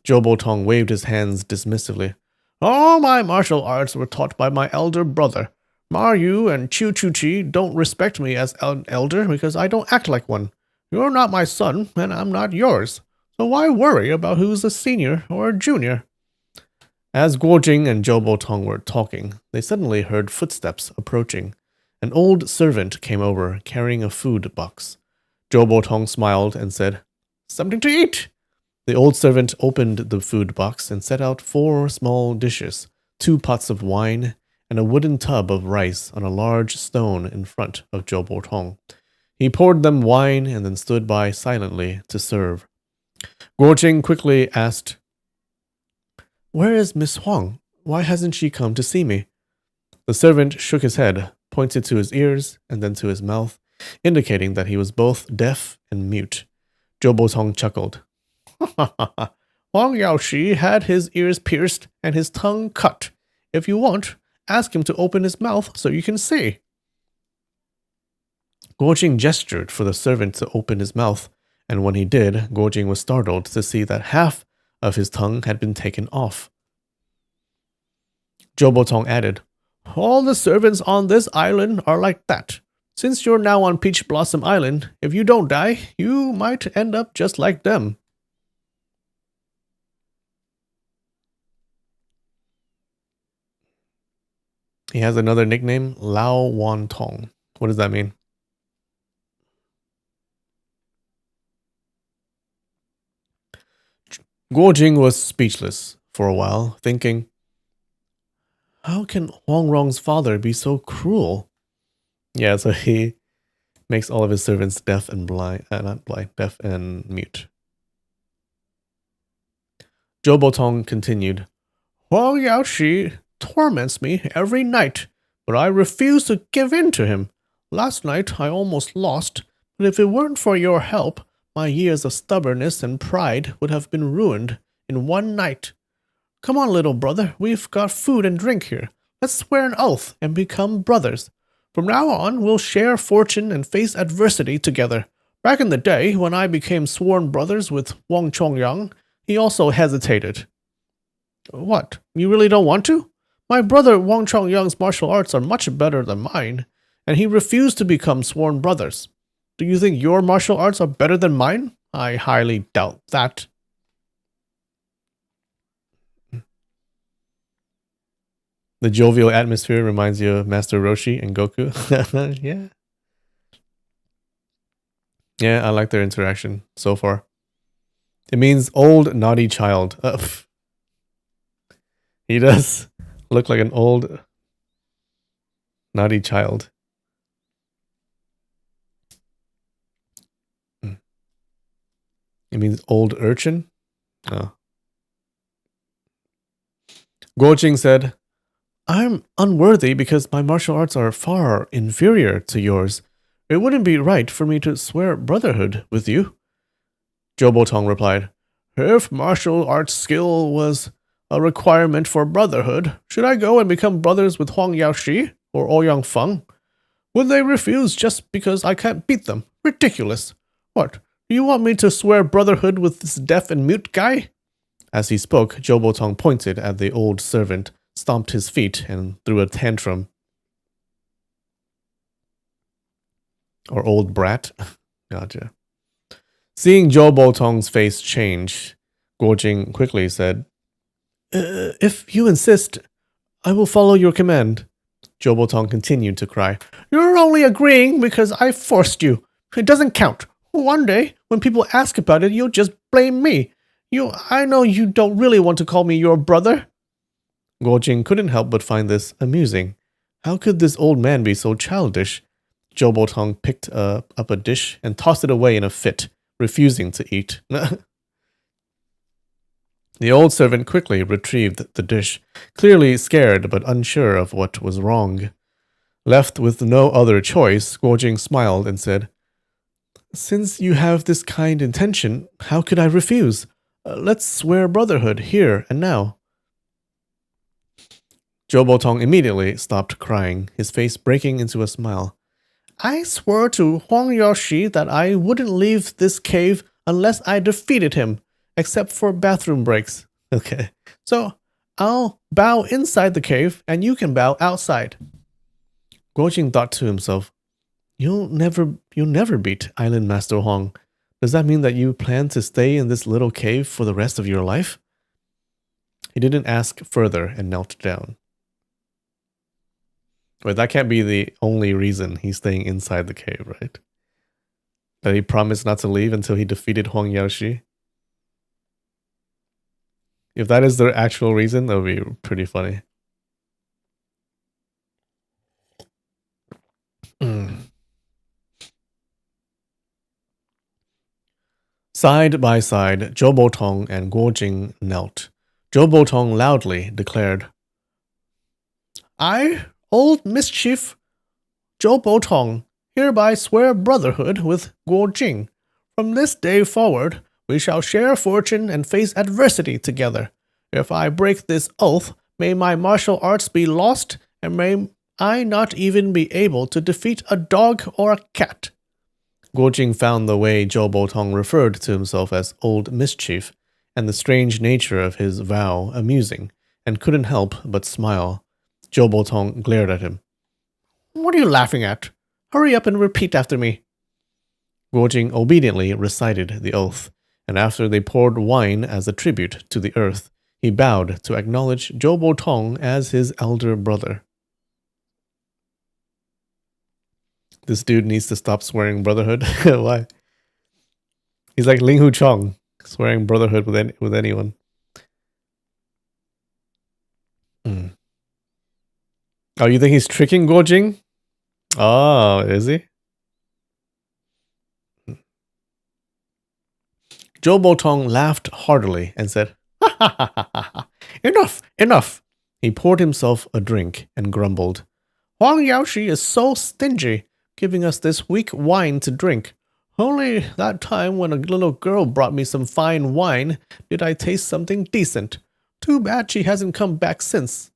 Zhou Botong waved his hands dismissively. All my martial arts were taught by my elder brother. Ma Yu and Qiu Chuqi don't respect me as an elder because I don't act like one. You're not my son, and I'm not yours. So why worry about who's a senior or a junior? As Guo Jing and Zhou Botong were talking, they suddenly heard footsteps approaching. An old servant came over, carrying a food box. Zhou Botong smiled and said, Something to eat! The old servant opened the food box and set out 4 small dishes, 2 pots of wine, and a wooden tub of rice on a large stone in front of Zhou Botong. He poured them wine and then stood by silently to serve. Guo Jing quickly asked, Where is Miss Huang? Why hasn't she come to see me? The servant shook his head, pointed to his ears, and then to his mouth, indicating that he was both deaf and mute. Zhou Botong chuckled. Huang Yaoshi had his ears pierced and his tongue cut. If you want, ask him to open his mouth so you can see. Guo Jing gestured for the servant to open his mouth, and when he did, Guo Jing was startled to see that half of his tongue had been taken off. Zhou Botong added, All the servants on this island are like that. Since you're now on Peach Blossom Island, if you don't die, you might end up just like them. He has another nickname, Lao Wan Tong. What does that mean? Guo Jing was speechless for a while, thinking, How can Huang Rong's father be so cruel? Yeah, so he makes all of his servants deaf and blind, not blind, deaf and mute. Zhou Botong continued, Huang Yaoshi torments me every night, but I refuse to give in to him. Last night I almost lost, but if it weren't for your help, my years of stubbornness and pride would have been ruined in one night. Come on, little brother, we've got food and drink here. Let's swear an oath and become brothers. From now on, we'll share fortune and face adversity together. Back in the day, when I became sworn brothers with Wang Chongyang, he also hesitated. What? You really don't want to? My brother Wang Chongyang's martial arts are much better than mine, and he refused to become sworn brothers. Do you think your martial arts are better than mine? I highly doubt that. The jovial atmosphere reminds you of Master Roshi and Goku. Yeah. Yeah, I like their interaction so far. It means old naughty child. He does look like an old naughty child. It means old urchin? Oh. Guojing said, I'm unworthy because my martial arts are far inferior to yours. It wouldn't be right for me to swear brotherhood with you. Zhou Botong replied, If martial arts skill was a requirement for brotherhood, should I go and become brothers with Huang Yaoshi or Ouyang Feng? Would they refuse just because I can't beat them? Ridiculous. What, do you want me to swear brotherhood with this deaf and mute guy? As he spoke, Zhou Botong pointed at the old servant, stomped his feet, and threw a tantrum. Or old brat. Gotcha. Seeing Zhou Botong's face change, Guojing quickly said, If you insist, I will follow your command. Zhou Botong continued to cry, You're only agreeing because I forced you. It doesn't count. One day, when people ask about it, you'll just blame me. I know you don't really want to call me your brother. Guojing couldn't help but find this amusing. How could this old man be so childish? Zhou Botong picked up a dish and tossed it away in a fit, refusing to eat. The old servant quickly retrieved the dish, clearly scared but unsure of what was wrong. Left with no other choice, Guojing smiled and said, Since you have this kind intention, how could I refuse? Let's swear brotherhood here and now. Zhou Botong immediately stopped crying, his face breaking into a smile. I swore to Huang Yaoshi that I wouldn't leave this cave unless I defeated him, except for bathroom breaks. Okay, so I'll bow inside the cave and you can bow outside. Guojing thought to himself, You'll never beat Island Master Huang. Does that mean that you plan to stay in this little cave for the rest of your life? He didn't ask further and knelt down. But that can't be the only reason he's staying inside the cave, right? That he promised not to leave until he defeated Huang Yaoshi. If that is the actual reason, that would be pretty funny. Side by side, Zhou Botong and Guojing knelt. Zhou Botong loudly declared, I, Old Mischief, Zhou Botong, hereby swear brotherhood with Guojing. From this day forward, we shall share fortune and face adversity together. If I break this oath, may my martial arts be lost, and may I not even be able to defeat a dog or a cat. Guojing found the way Zhou Botong referred to himself as Old Mischief, and the strange nature of his vow amusing, and couldn't help but smile. Zhou Botong glared at him. What are you laughing at? Hurry up and repeat after me. Guojing obediently recited the oath, and after they poured wine as a tribute to the earth, he bowed to acknowledge Zhou Botong as his elder brother. This dude needs to stop swearing brotherhood. Why? He's like Ling Hu Chong, swearing brotherhood with anyone. Oh, you think he's tricking Guojing? Oh, is he? Zhou Botong laughed heartily and said, Enough, enough. He poured himself a drink and grumbled. Huang Yaoshi is so stingy, giving us this weak wine to drink. Only that time when a little girl brought me some fine wine did I taste something decent. Too bad she hasn't come back since.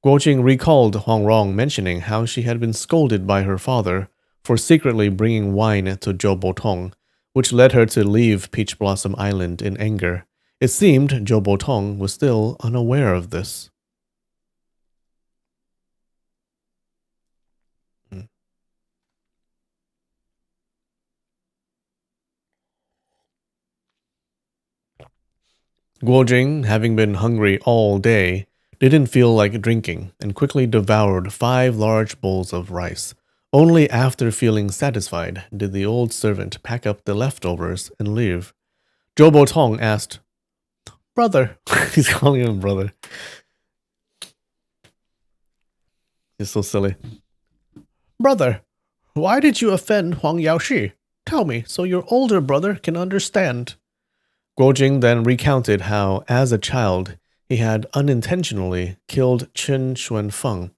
Guojing recalled Huang Rong mentioning how she had been scolded by her father for secretly bringing wine to Zhou Botong, which led her to leave Peach Blossom Island in anger. It seemed Zhou Botong was still unaware of this. Guojing, having been hungry all day, didn't feel like drinking and quickly devoured 5 large bowls of rice. Only after feeling satisfied did the old servant pack up the leftovers and leave. Zhou Botong asked, Brother, he's calling him brother. He's so silly. Brother, why did you offend Huang Yaoshi? Tell me so your older brother can understand. Guojing then recounted how, as a child, he had unintentionally killed Chen Xuanfeng,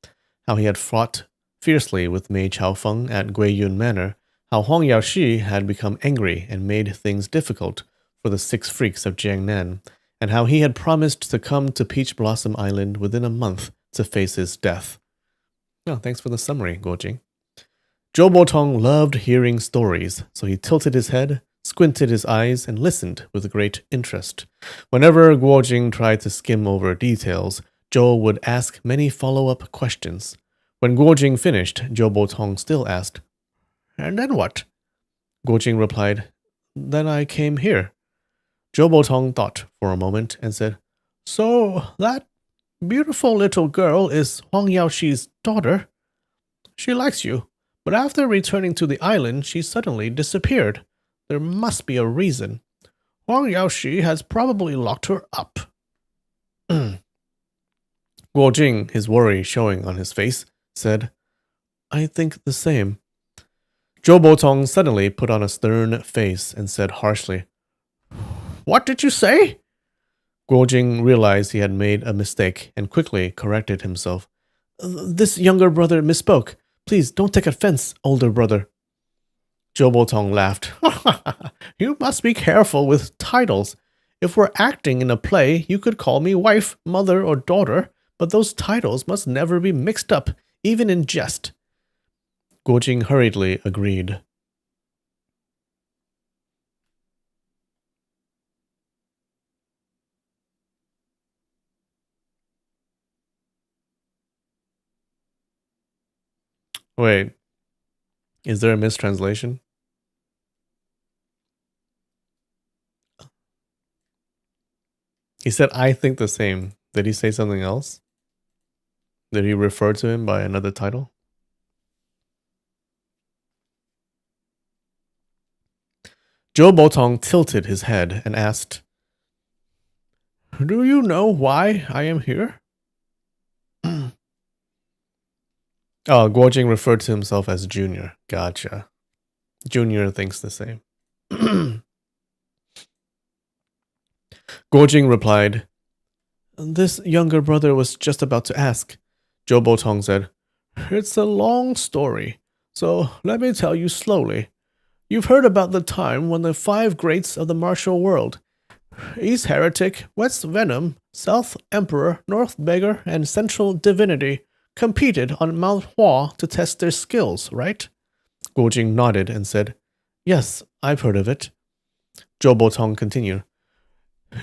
how he had fought fiercely with Mei Chaofeng at Guiyun Manor, how Huang Yaoshi had become angry and made things difficult for the 6 freaks of Jiangnan, and how he had promised to come to Peach Blossom Island within a month to face his death. Oh, thanks for the summary, Guojing. Zhou Botong loved hearing stories, so he tilted his head, squinted his eyes, and listened with great interest. Whenever Guojing tried to skim over details, Zhou would ask many follow-up questions. When Guojing finished, Zhou Botong still asked, And then what? Guojing replied, Then I came here. Zhou Botong thought for a moment and said, So that beautiful little girl is Huang Yaoshi's daughter? She likes you, but after returning to the island, she suddenly disappeared. There must be a reason. Huang Yaoshi has probably locked her up. Guojing, his worry showing on his face, said, I think the same. Zhou Botong suddenly put on a stern face and said harshly, What did you say? Guojing realized he had made a mistake and quickly corrected himself. This younger brother misspoke. Please don't take offense, older brother. Zhou Botong laughed. You must be careful with titles. If we're acting in a play, you could call me wife, mother, or daughter, but those titles must never be mixed up, even in jest. Guojing hurriedly agreed. Wait, is there a mistranslation? He said, I think the same. Did he say something else? Did he refer to him by another title? Zhou Botong tilted his head and asked, Do you know why I am here? Guojing referred to himself as Junior. Gotcha. Junior thinks the same. Guojing replied, This younger brother was just about to ask. Zhou Botong said, It's a long story, so let me tell you slowly. You've heard about the time when the 5 greats of the martial world, East Heretic, West Venom, South Emperor, North Beggar, and Central Divinity, competed on Mount Hua to test their skills, right? Guojing nodded and said, Yes, I've heard of it. Zhou Botong continued,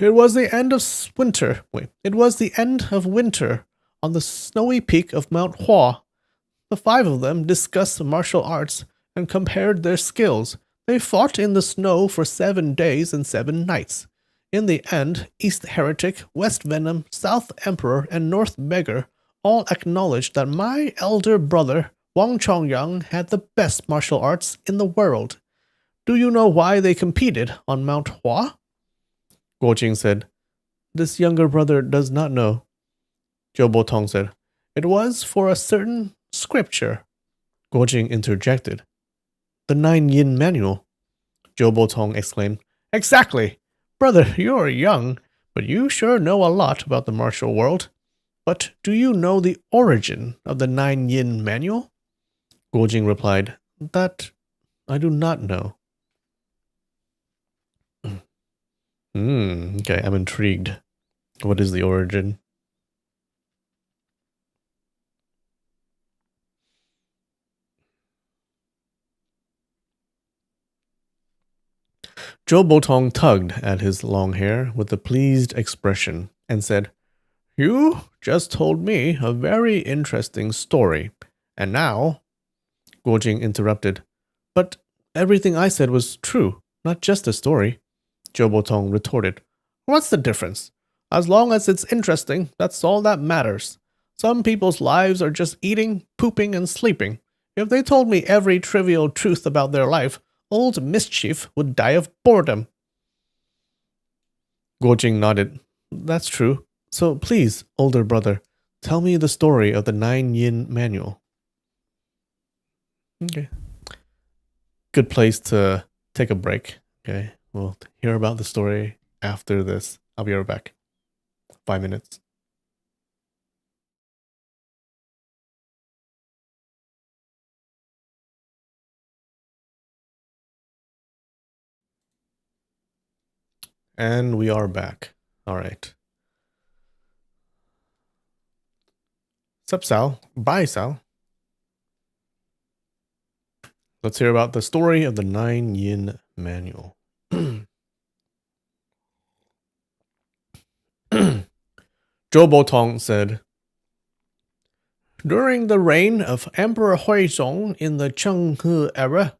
It was the end of winter. It was the end of winter on the snowy peak of Mount Hua. The 5 of them discussed martial arts and compared their skills. They fought in the snow for 7 days and 7 nights. In the end, East Heretic, West Venom, South Emperor, and North Beggar all acknowledged that my elder brother, Wang Chongyang, had the best martial arts in the world. Do you know why they competed on Mount Hua? Guojing said, This younger brother does not know. Zhou Botong said, It was for a certain scripture. Guojing interjected, The 9 Yin Manual. Zhou Botong exclaimed, Exactly! Brother, you're young, but you sure know a lot about the martial world. But do you know the origin of the Nine Yin Manual? Guojing replied, That I do not know. Okay, I'm intrigued. What is the origin? Zhou Botong tugged at his long hair with a pleased expression and said, You just told me a very interesting story. And now, Guojing interrupted, But everything I said was true, not just a story. Zhou Botong retorted, What's the difference? As long as it's interesting, that's all that matters. Some people's lives are just eating, pooping, and sleeping. If they told me every trivial truth about their life, old Mischief would die of boredom. Guojing nodded. That's true. So please, older brother, tell me the story of the Nine Yin Manual. Okay. Good place to take a break. Okay. We'll hear about the story after this. I'll be right back. 5 minutes. And we are back. All right. Sup, Sal? Bye, Sal. Let's hear about the story of the Nine Yin Manual. Zhou Botong said, During the reign of Emperor Huizong in the Chenghe era,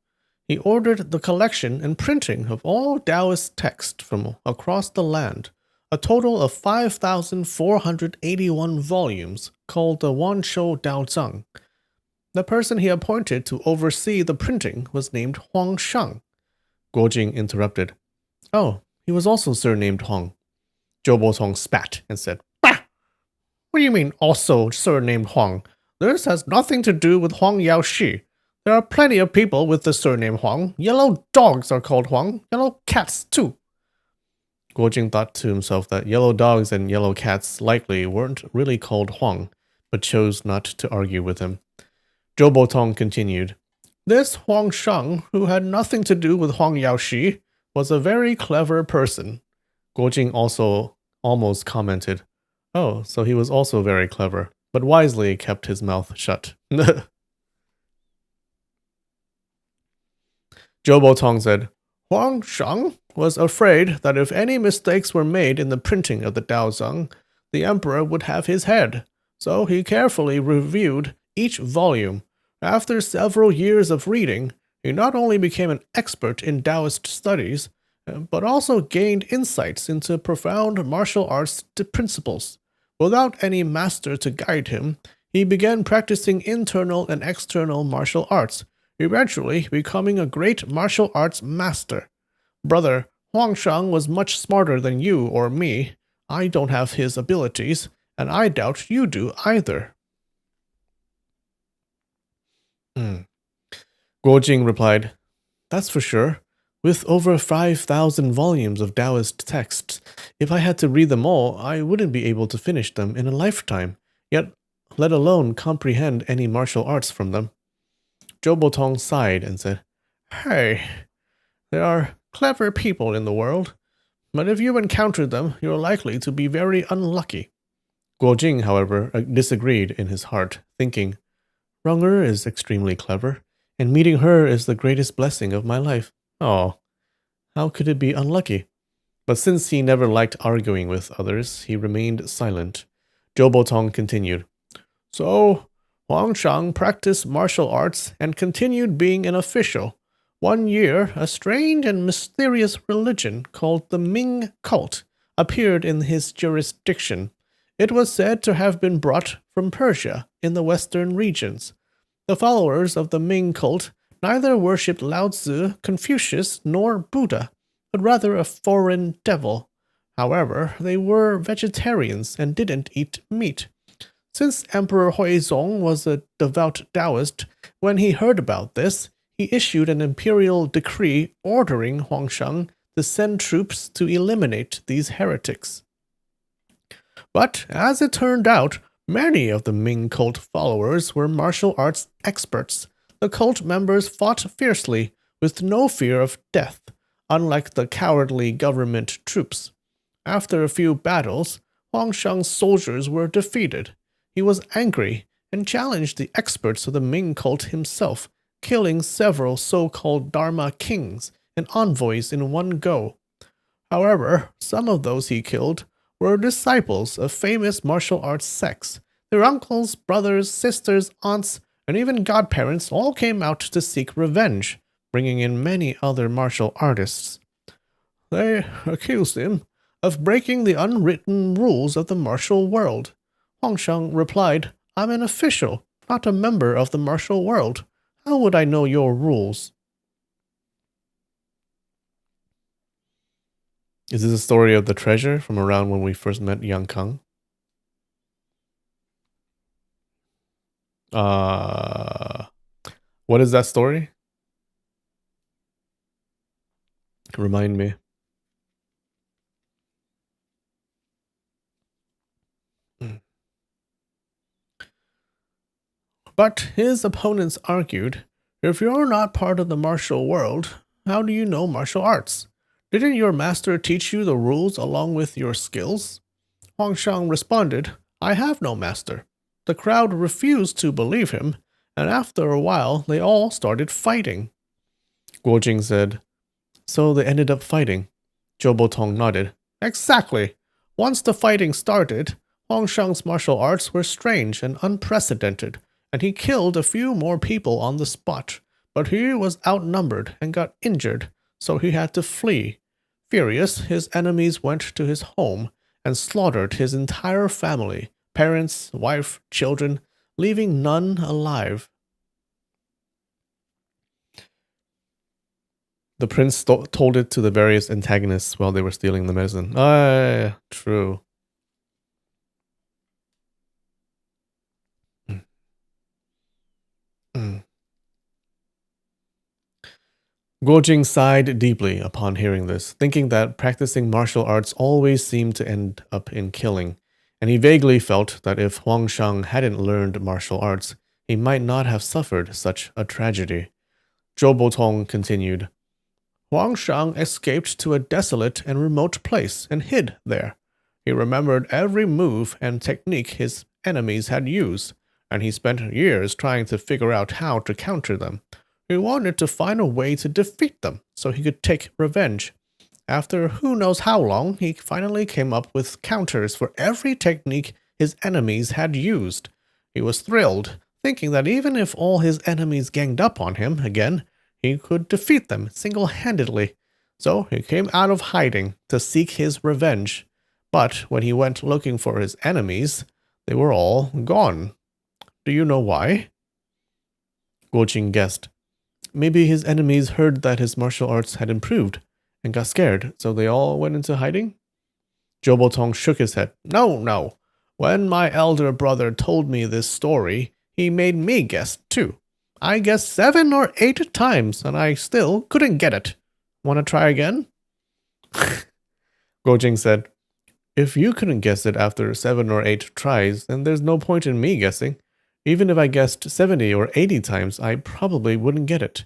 he ordered the collection and printing of all Taoist texts from across the land, a total of 5,481 volumes, called the Wanshou Daozang. The person he appointed to oversee the printing was named Huang Shang. Guojing interrupted. Oh, he was also surnamed Huang. Zhou Botong spat and said, Bah! What do you mean also surnamed Huang? This has nothing to do with Huang Yaoshi. There are plenty of people with the surname Huang. Yellow dogs are called Huang. Yellow cats, too. Guojing thought to himself that yellow dogs and yellow cats likely weren't really called Huang, but chose not to argue with him. Zhou Botong continued, This Huang Shang, who had nothing to do with Huang Yaoshi, was a very clever person. Guojing also almost commented, Oh, so he was also very clever, but wisely kept his mouth shut. Zhou Botong said, Huang Shang was afraid that if any mistakes were made in the printing of the Daozang, the emperor would have his head, so he carefully reviewed each volume. After several years of reading, he not only became an expert in Taoist studies, but also gained insights into profound martial arts principles. Without any master to guide him, he began practicing internal and external martial arts, eventually becoming a great martial arts master. Brother, Huang Shang was much smarter than you or me. I don't have his abilities, and I doubt you do either. Guojing replied, That's for sure. With over 5,000 volumes of Taoist texts, if I had to read them all, I wouldn't be able to finish them in a lifetime, yet let alone comprehend any martial arts from them. Zhou Botong sighed and said, Hey, there are clever people in the world, but if you encounter them, you're likely to be very unlucky. Guojing, however, disagreed in his heart, thinking, Rong-er is extremely clever, and meeting her is the greatest blessing of my life. Oh, how could it be unlucky? But since he never liked arguing with others, he remained silent. Zhou Botong continued, So, Huang Shang practiced martial arts and continued being an official. One year, a strange and mysterious religion called the Ming cult appeared in his jurisdiction. It was said to have been brought from Persia in the western regions. The followers of the Ming cult neither worshipped Lao Tzu, Confucius, nor Buddha, but rather a foreign devil. However, they were vegetarians and didn't eat meat. Since Emperor Huizong was a devout Taoist, when he heard about this, he issued an imperial decree ordering Huang Shang to send troops to eliminate these heretics. But as it turned out, many of the Ming cult followers were martial arts experts. The cult members fought fiercely, with no fear of death, unlike the cowardly government troops. After a few battles, Huang Shang's soldiers were defeated. He was angry and challenged the experts of the Ming cult himself, killing several so-called Dharma kings and envoys in one go. However, some of those he killed were disciples of famous martial arts sects. Their uncles, brothers, sisters, aunts, and even godparents all came out to seek revenge, bringing in many other martial artists. They accused him of breaking the unwritten rules of the martial world. Huang Shang replied, I'm an official, not a member of the martial world. How would I know your rules? Is this a story of the treasure from around when we first met Yang Kang? What is that story? Remind me. But his opponents argued, if you're not part of the martial world, how do you know martial arts? Didn't your master teach you the rules along with your skills? Huang Shang responded, I have no master. The crowd refused to believe him, and after a while they all started fighting. Guo Jing said, so they ended up fighting. Zhou Botong nodded. Exactly. Once the fighting started, Huang Shang's martial arts were strange and unprecedented, and he killed a few more people on the spot. But he was outnumbered and got injured, so he had to flee. Furious, his enemies went to his home and slaughtered his entire family, parents, wife, children, leaving none alive. The prince told it to the various antagonists while they were stealing the medicine. Ah, true. Guo Jing sighed deeply upon hearing this, thinking that practicing martial arts always seemed to end up in killing, and he vaguely felt that if Huang Shang hadn't learned martial arts, he might not have suffered such a tragedy. Zhou Botong continued, Huang Shang escaped to a desolate and remote place and hid there. He remembered every move and technique his enemies had used, and he spent years trying to figure out how to counter them. He wanted to find a way to defeat them so he could take revenge. After who knows how long, he finally came up with counters for every technique his enemies had used. He was thrilled, thinking that even if all his enemies ganged up on him again, he could defeat them single-handedly. So he came out of hiding to seek his revenge. But when he went looking for his enemies, they were all gone. Do you know why? Guo Jing guessed. Maybe his enemies heard that his martial arts had improved and got scared, so they all went into hiding? Zhou Botong shook his head. No. When my elder brother told me this story, he made me guess too. I guessed 7 or 8 times, and I still couldn't get it. Want to try again? Guo Jing said, if you couldn't guess it after 7 or 8 tries, then there's no point in me guessing. Even if I guessed 70 or 80 times, I probably wouldn't get it.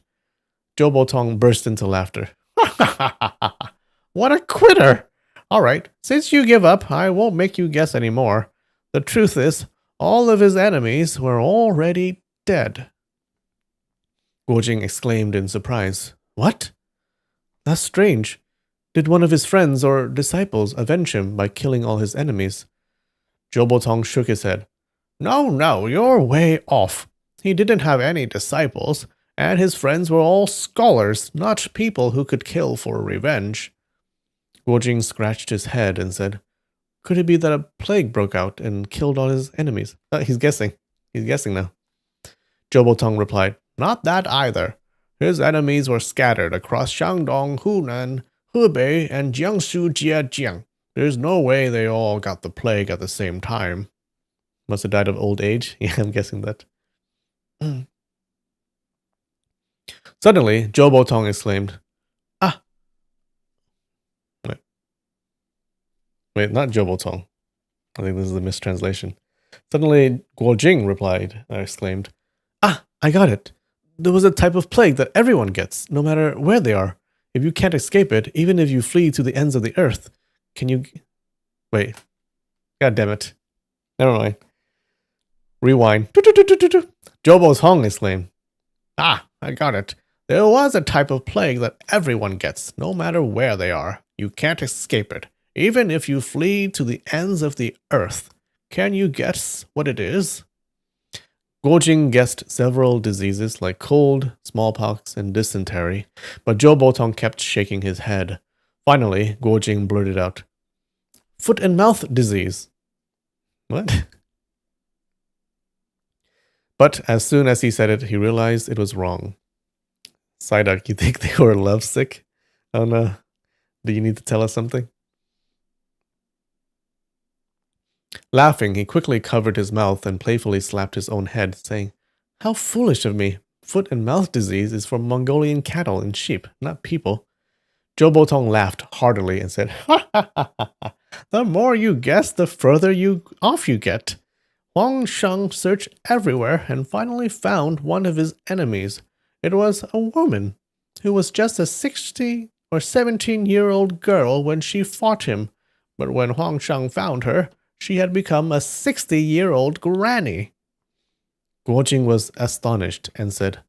Zhou Botong burst into laughter. What a quitter! All right, since you give up, I won't make you guess anymore. The truth is, all of his enemies were already dead. Guo Jing exclaimed in surprise. What? That's strange. Did one of his friends or disciples avenge him by killing all his enemies? Zhou Botong shook his head. No, you're way off. He didn't have any disciples, and his friends were all scholars, not people who could kill for revenge. Guo Jing scratched his head and said, could it be that a plague broke out and killed all his enemies? He's guessing. He's guessing now. Zhou Botong replied, not that either. His enemies were scattered across Shandong, Hunan, Hebei, and Jiangsu Jiejiang. There's no way they all got the plague at the same time. Must have died of old age. Yeah, I'm guessing that. Suddenly, Zhou Botong exclaimed, Wait, not Zhou Botong. I think this is a mistranslation. Suddenly, Guo Jing exclaimed, "Ah, I got it. There was a type of plague that everyone gets, no matter where they are. If you can't escape it, even if you flee to the ends of the earth, can you... Wait. God damn it. Never mind. Rewind. Jobo's Hong exclaimed, "Ah, I got it. There was a type of plague that everyone gets, no matter where they are. You can't escape it, even if you flee to the ends of the earth. Can you guess what it is?" Guojing guessed several diseases like cold, smallpox, and dysentery, but Zhou Botong kept shaking his head. Finally, Guojing blurted out, "Foot and mouth disease." What? But as soon as he said it, he realized it was wrong. Psyduck, you think they were lovesick? Oh no. Do you need to tell us something? Laughing, he quickly covered his mouth and playfully slapped his own head, saying, "How foolish of me. Foot and mouth disease is for Mongolian cattle and sheep, not people." Zhou Botong laughed heartily and said, "Ha ha ha ha! The more you guess, the further off you get." Huang Sheng searched everywhere and finally found one of his enemies. It was a woman who was just a 16 or 17-year-old girl when she fought him. But when Huang Sheng found her, she had become a 60-year-old granny. Guojing was astonished and said,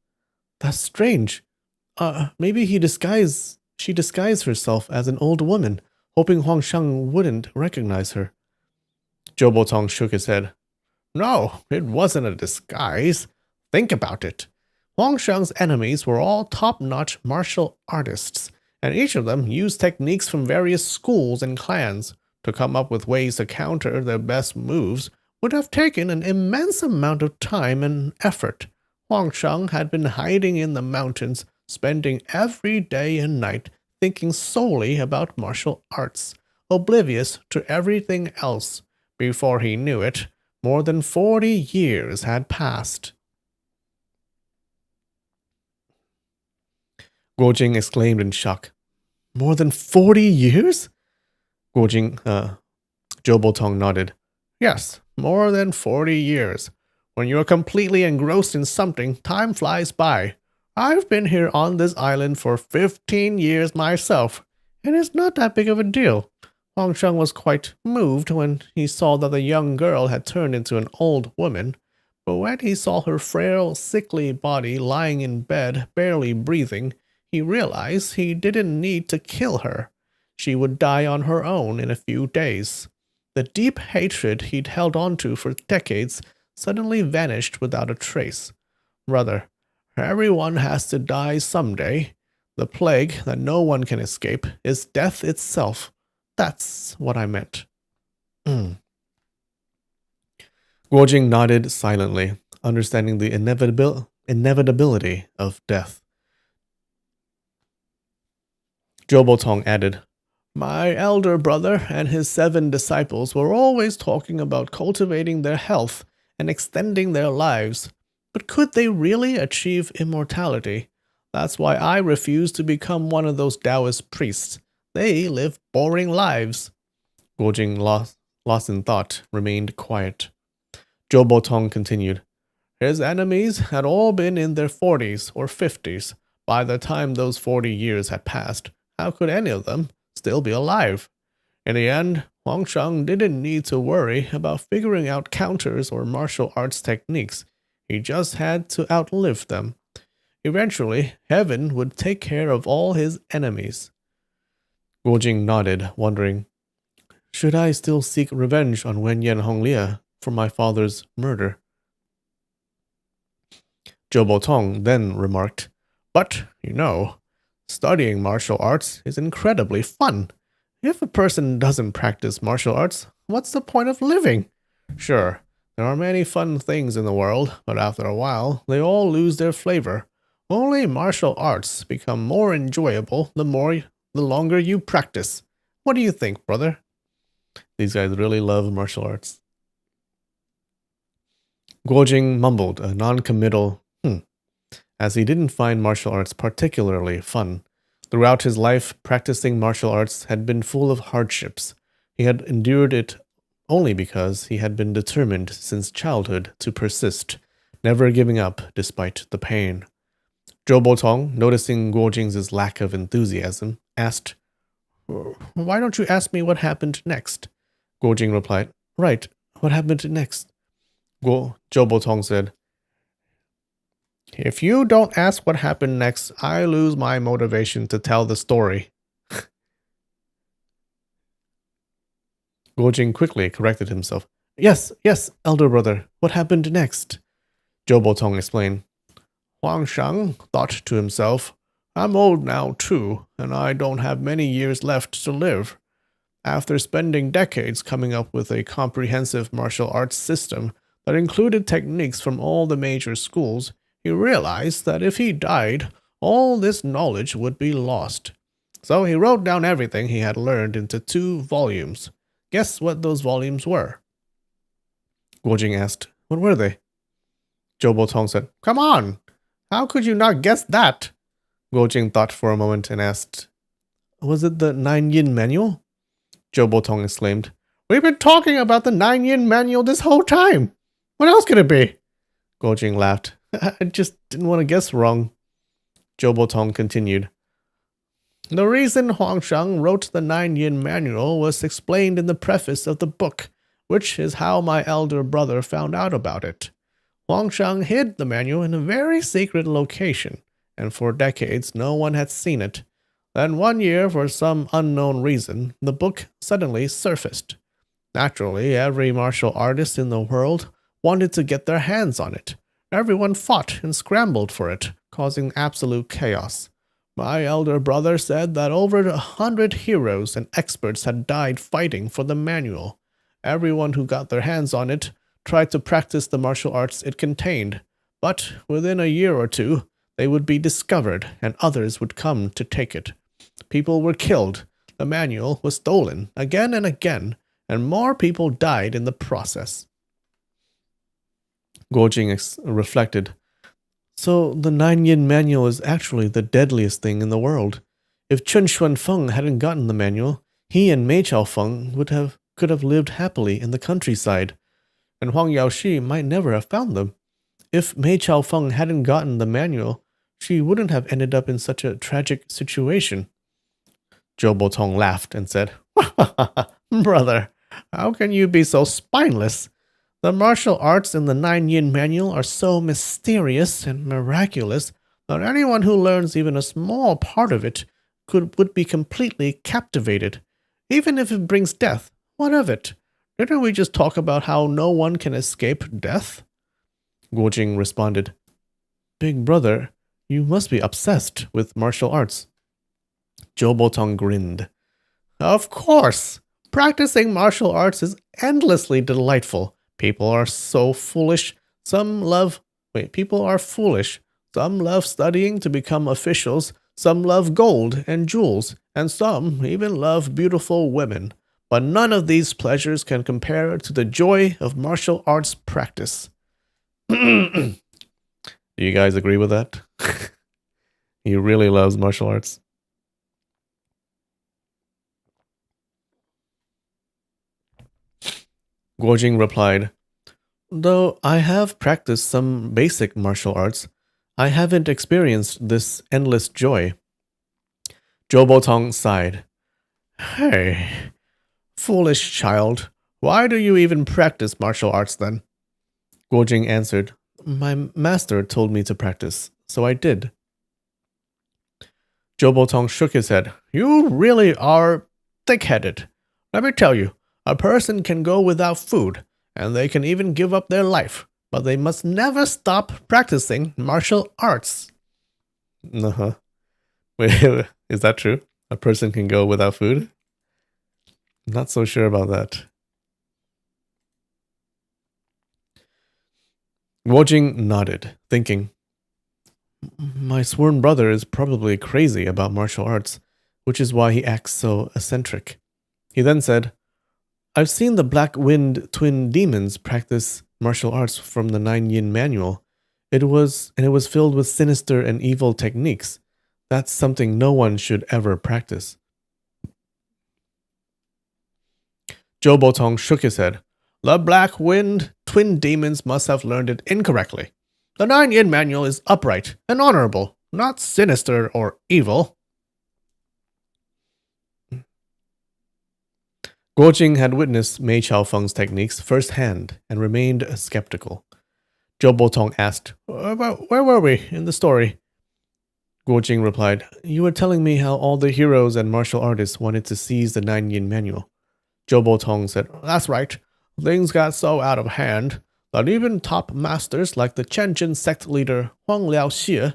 "That's strange. Maybe she disguised herself as an old woman, hoping Huang Sheng wouldn't recognize her." Zhou Botong shook his head. "No, it wasn't a disguise. Think about it. Huang Sheng's enemies were all top-notch martial artists, and each of them used techniques from various schools and clans. To come up with ways to counter their best moves would have taken an immense amount of time and effort. Huang Sheng had been hiding in the mountains, spending every day and night thinking solely about martial arts, oblivious to everything else. Before he knew it, more than 40 years had passed." Guojing exclaimed in shock. "More than 40 years?" Zhou Botong nodded. "Yes, more than 40 years. When you're completely engrossed in something, time flies by. I've been here on this island for 15 years myself, and it's not that big of a deal." Huang Sheng was quite moved when he saw that the young girl had turned into an old woman, but when he saw her frail, sickly body lying in bed, barely breathing, he realized he didn't need to kill her. She would die on her own in a few days. The deep hatred he'd held onto for decades suddenly vanished without a trace. Brother, everyone has to die someday. The plague that no one can escape is death itself. That's what I meant. Guojing nodded silently, understanding the inevitability of death. Zhou Botong added, "My elder brother and his 7 disciples were always talking about cultivating their health and extending their lives. But could they really achieve immortality? That's why I refuse to become one of those Taoist priests. They live boring lives." Guojing, lost in thought, remained quiet. Zhou Botong continued, "His enemies had all been in their 40s or 50s. By the time those 40 years had passed, how could any of them still be alive? In the end, Huang Sheng didn't need to worry about figuring out counters or martial arts techniques. He just had to outlive them. Eventually, heaven would take care of all his enemies." Guojing nodded, wondering, "Should I still seek revenge on Wenyan Honglia for my father's murder?" Zhou Botong then remarked, "But, studying martial arts is incredibly fun. If a person doesn't practice martial arts, what's the point of living? Sure, there are many fun things in the world, but after a while, they all lose their flavor. Only martial arts become more enjoyable the longer you practice. What do you think, brother?" These guys really love martial arts. Guojing mumbled a non-committal as he didn't find martial arts particularly fun. Throughout his life, practicing martial arts had been full of hardships. He had endured it only because he had been determined since childhood to persist, never giving up despite the pain. Zhou Botong, noticing Guo Jing's lack of enthusiasm, asked, "Why don't you ask me what happened next?" Guo Jing replied, "Right, what happened next?" Zhou Botong said, "If you don't ask what happened next, I lose my motivation to tell the story." Guo Jing quickly corrected himself. Yes, elder brother, what happened next?" Zhou Botong explained. Huang Shang thought to himself, "I'm old now too, and I don't have many years left to live. After spending decades coming up with a comprehensive martial arts system that included techniques from all the major schools, he realized that if he died, all this knowledge would be lost. So he wrote down everything he had learned into 2 volumes. Guess what those volumes were?" Guo Jing asked, "What were they?" Zhou Botong said, "Come on! How could you not guess that?" Guo Jing thought for a moment and asked, "Was it the 9-yin manual?" Zhou Botong exclaimed, "We've been talking about the 9-yin manual this whole time. What else could it be?" Guo Jing laughed. "I just didn't want to guess wrong." Zhou Botong continued, "The reason Huangshang wrote the 9-yin manual was explained in the preface of the book, which is how my elder brother found out about it. Huangshang hid the manual in a very secret location, and for decades no one had seen it. Then one year, for some unknown reason, the book suddenly surfaced. Naturally, every martial artist in the world wanted to get their hands on it. Everyone fought and scrambled for it, causing absolute chaos. My elder brother said that over 100 heroes and experts had died fighting for the manual. Everyone who got their hands on it tried to practice the martial arts it contained, but within a year or two, they would be discovered and others would come to take it. People were killed, the manual was stolen again and again, and more people died in the process." Guo Jing reflected. "So the 9-yin manual is actually the deadliest thing in the world. If Chen Xuanfeng hadn't gotten the manual, he and Mei Chaofeng could have lived happily in the countryside, and Huang Yaoshi might never have found them. If Mei Chaofeng hadn't gotten the manual, she wouldn't have ended up in such a tragic situation." Zhou Botong laughed and said, "Brother, how can you be so spineless? The martial arts in the 9-yin manual are so mysterious and miraculous that anyone who learns even a small part of it would be completely captivated. Even if it brings death, what of it? Didn't we just talk about how no one can escape death?" Guo Jing responded, "Big brother, you must be obsessed with martial arts." Zhou Botong grinned. "Of course! Practicing martial arts is endlessly delightful. People are foolish. Some love studying to become officials, some love gold and jewels, and some even love beautiful women. But none of these pleasures can compare to the joy of martial arts practice." Do you guys agree with that? He really loves martial arts. Guo Jing replied, "Though I have practiced some basic martial arts, I haven't experienced this endless joy." Zhou Botong sighed. "Hey, foolish child, why do you even practice martial arts then?" Guo Jing answered, "My master told me to practice, so I did." Zhou Botong shook his head. "You really are thick-headed. Let me tell you, a person can go without food, and they can even give up their life, but they must never stop practicing martial arts." Uh-huh. Wait, is that true? A person can go without food? I'm not so sure about that. Guo Jing nodded, thinking, "My sworn brother is probably crazy about martial arts, which is why he acts so eccentric." He then said, "I've seen the Black Wind twin demons practice martial arts from the 9-yin manual. It was filled with sinister and evil techniques. That's something no one should ever practice." Zhou Botong shook his head. The Black Wind twin demons must have learned it incorrectly. The Nine Yin manual is upright and honorable, not sinister or evil. Guo Jing had witnessed Mei Chaofeng's techniques firsthand and remained skeptical. Zhou Botong asked, Where were we in the story? Guo Jing replied, You were telling me how all the heroes and martial artists wanted to seize the Nine Yin manual. Zhou Botong said, That's right. Things got so out of hand that even top masters like the Chenjin sect leader Huang Liaoxie,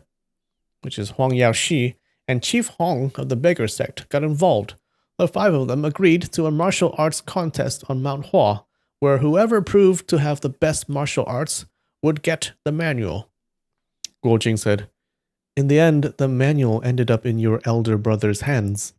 which is Huang Yaoxi, and Chief Hong of the Beggar sect got involved. The 5 of them agreed to a martial arts contest on Mount Hua, where whoever proved to have the best martial arts would get the manual. Guo Jing said, In the end, the manual ended up in your elder brother's hands.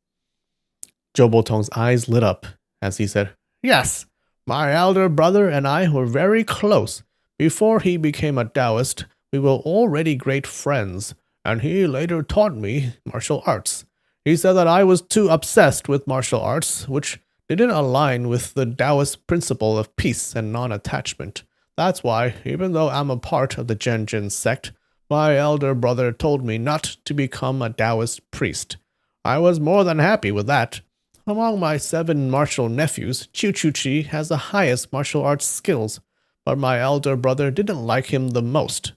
Zhou Botong's eyes lit up as he said, Yes, my elder brother and I were very close. Before he became a Taoist, we were already great friends, and he later taught me martial arts. He said that I was too obsessed with martial arts, which didn't align with the Taoist principle of peace and non-attachment. That's why, even though I'm a part of the Chenjin sect, my elder brother told me not to become a Taoist priest. I was more than happy with that. Among my 7 martial nephews, Qiu Chuchi has the highest martial arts skills, but my elder brother didn't like him the most.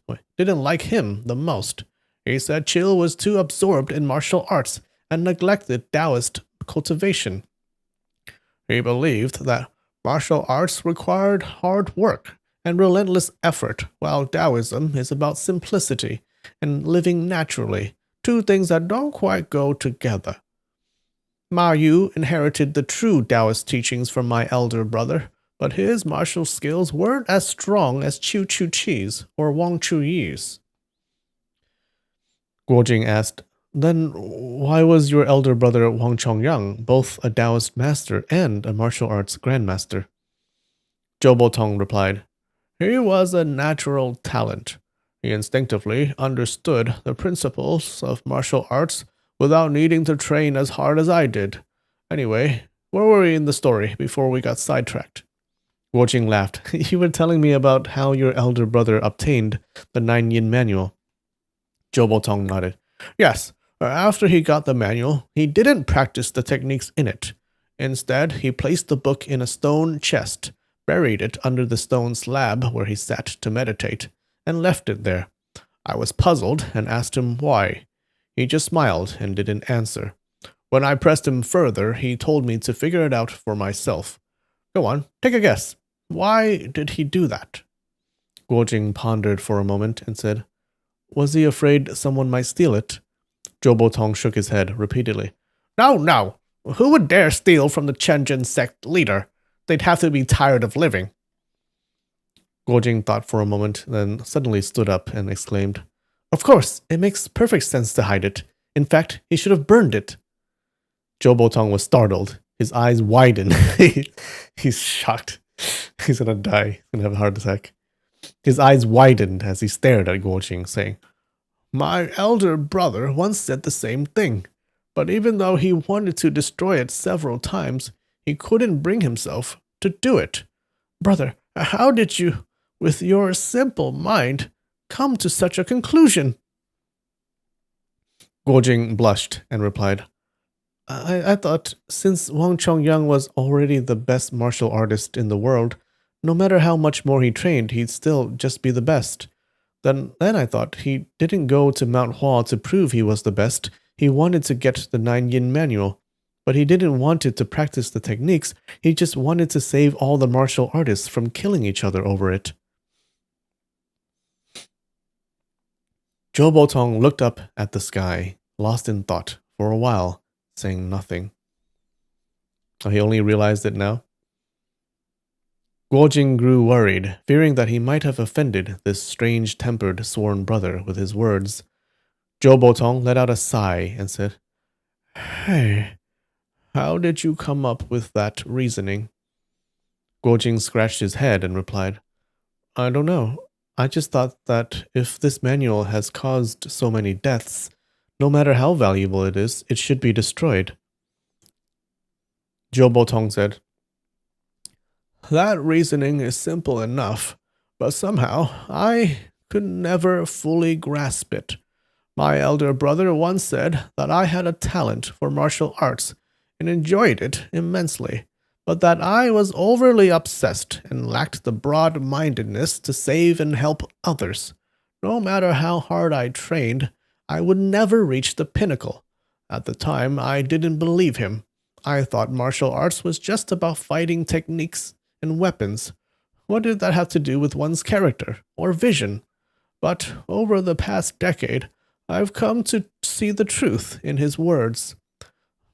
He said Chill was too absorbed in martial arts and neglected Taoist cultivation. He believed that martial arts required hard work and relentless effort, while Taoism is about simplicity and living naturally, 2 things that don't quite go together. Ma Yu inherited the true Taoist teachings from my elder brother, but his martial skills weren't as strong as Qiu Chuchi's or Wang Chuyi's. Guo Jing asked, Then why was your elder brother Wang Chongyang both a Taoist master and a martial arts grandmaster? Zhou Botong replied, He was a natural talent. He instinctively understood the principles of martial arts without needing to train as hard as I did. Anyway, where were we in the story before we got sidetracked? Guo Jing laughed. You were telling me about how your elder brother obtained the Nine Yin manual. Zhou Botong nodded. Yes, after he got the manual, he didn't practice the techniques in it. Instead, he placed the book in a stone chest, buried it under the stone slab where he sat to meditate, and left it there. I was puzzled and asked him why. He just smiled and didn't answer. When I pressed him further, he told me to figure it out for myself. Go on, take a guess. Why did he do that? Guo Jing pondered for a moment and said, Was he afraid someone might steal it? Zhou Botong shook his head repeatedly. No. Who would dare steal from the Chenjin sect leader? They'd have to be tired of living. Guo Jing thought for a moment, then suddenly stood up and exclaimed, Of course, it makes perfect sense to hide it. In fact, he should have burned it. Zhou Botong was startled. His eyes widened. He's shocked. He's gonna die. He's gonna have a heart attack. His eyes widened as he stared at Guo Jing, saying, My elder brother once said the same thing, but even though he wanted to destroy it several times, he couldn't bring himself to do it. Brother, how did you, with your simple mind, come to such a conclusion? Guo Jing blushed and replied, I thought since Wang Chongyang was already the best martial artist in the world, no matter how much more he trained, he'd still just be the best. Then I thought he didn't go to Mount Hua to prove he was the best. He wanted to get the Nine Yin manual. But he didn't want it to practice the techniques. He just wanted to save all the martial artists from killing each other over it. Zhou Botong looked up at the sky, lost in thought for a while, saying nothing. He only realized it now. Guo Jing grew worried, fearing that he might have offended this strange-tempered sworn brother with his words. Zhou Botong let out a sigh and said, Hey, how did you come up with that reasoning? Guo Jing scratched his head and replied, I don't know. I just thought that if this manual has caused so many deaths, no matter how valuable it is, it should be destroyed. Zhou Botong said, That reasoning is simple enough, but somehow I could never fully grasp it. My elder brother once said that I had a talent for martial arts and enjoyed it immensely, but that I was overly obsessed and lacked the broad mindedness to save and help others. No matter how hard I trained, I would never reach the pinnacle. At the time, I didn't believe him. I thought martial arts was just about fighting techniques and weapons. What did that have to do with one's character or vision? But over the past decade, I've come to see the truth in his words.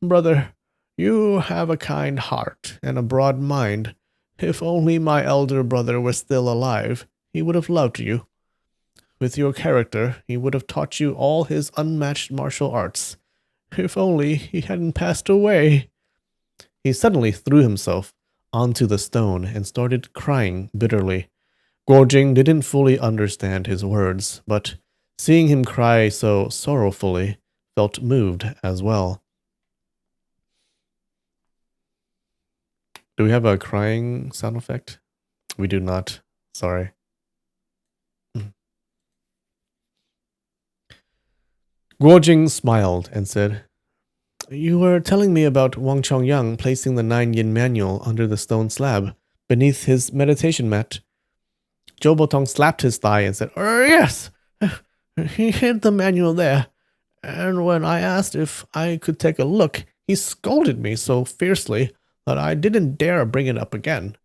Brother, you have a kind heart and a broad mind. If only my elder brother were still alive, he would have loved you. With your character, he would have taught you all his unmatched martial arts. If only he hadn't passed away. He suddenly threw himself onto the stone and started crying bitterly. Guojing didn't fully understand his words, but seeing him cry so sorrowfully, felt moved as well. Do we have a crying sound effect? We do not. Sorry. Guojing smiled and said, You were telling me about Wang Chongyang placing the 9-yin manual under the stone slab beneath his meditation mat. Zhou Botong slapped his thigh and said, Yes, he hid the manual there. And when I asked if I could take a look, he scolded me so fiercely that I didn't dare bring it up again.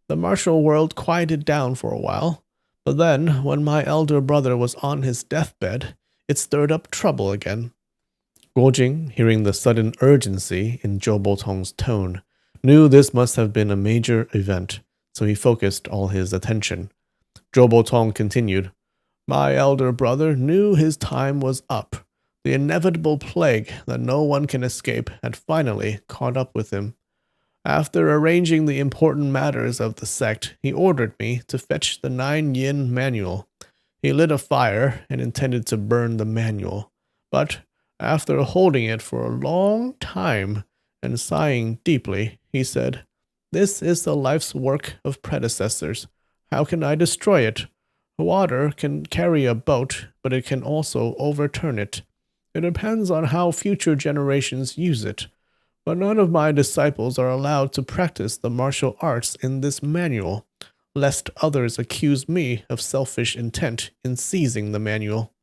The martial world quieted down for a while, but then, when my elder brother was on his deathbed, it stirred up trouble again. Guojing, hearing the sudden urgency in Zhou Botong's tone, knew this must have been a major event, so he focused all his attention. Zhou Botong continued, My elder brother knew his time was up. The inevitable plague that no one can escape had finally caught up with him. After arranging the important matters of the sect, he ordered me to fetch the 9-yin manual. He lit a fire and intended to burn the manual, but after holding it for a long time and sighing deeply, he said, This is the life's work of predecessors. How can I destroy it? Water can carry a boat, but it can also overturn it. It depends on how future generations use it. But none of my disciples are allowed to practice the martial arts in this manual, lest others accuse me of selfish intent in seizing the manual.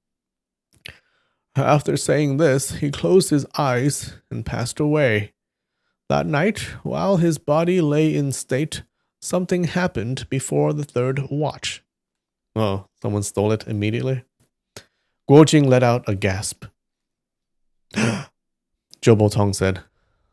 After saying this, he closed his eyes and passed away. That night, while his body lay in state, something happened before the third watch. Oh, someone stole it immediately? Guojing let out a gasp. Zhou Botong said,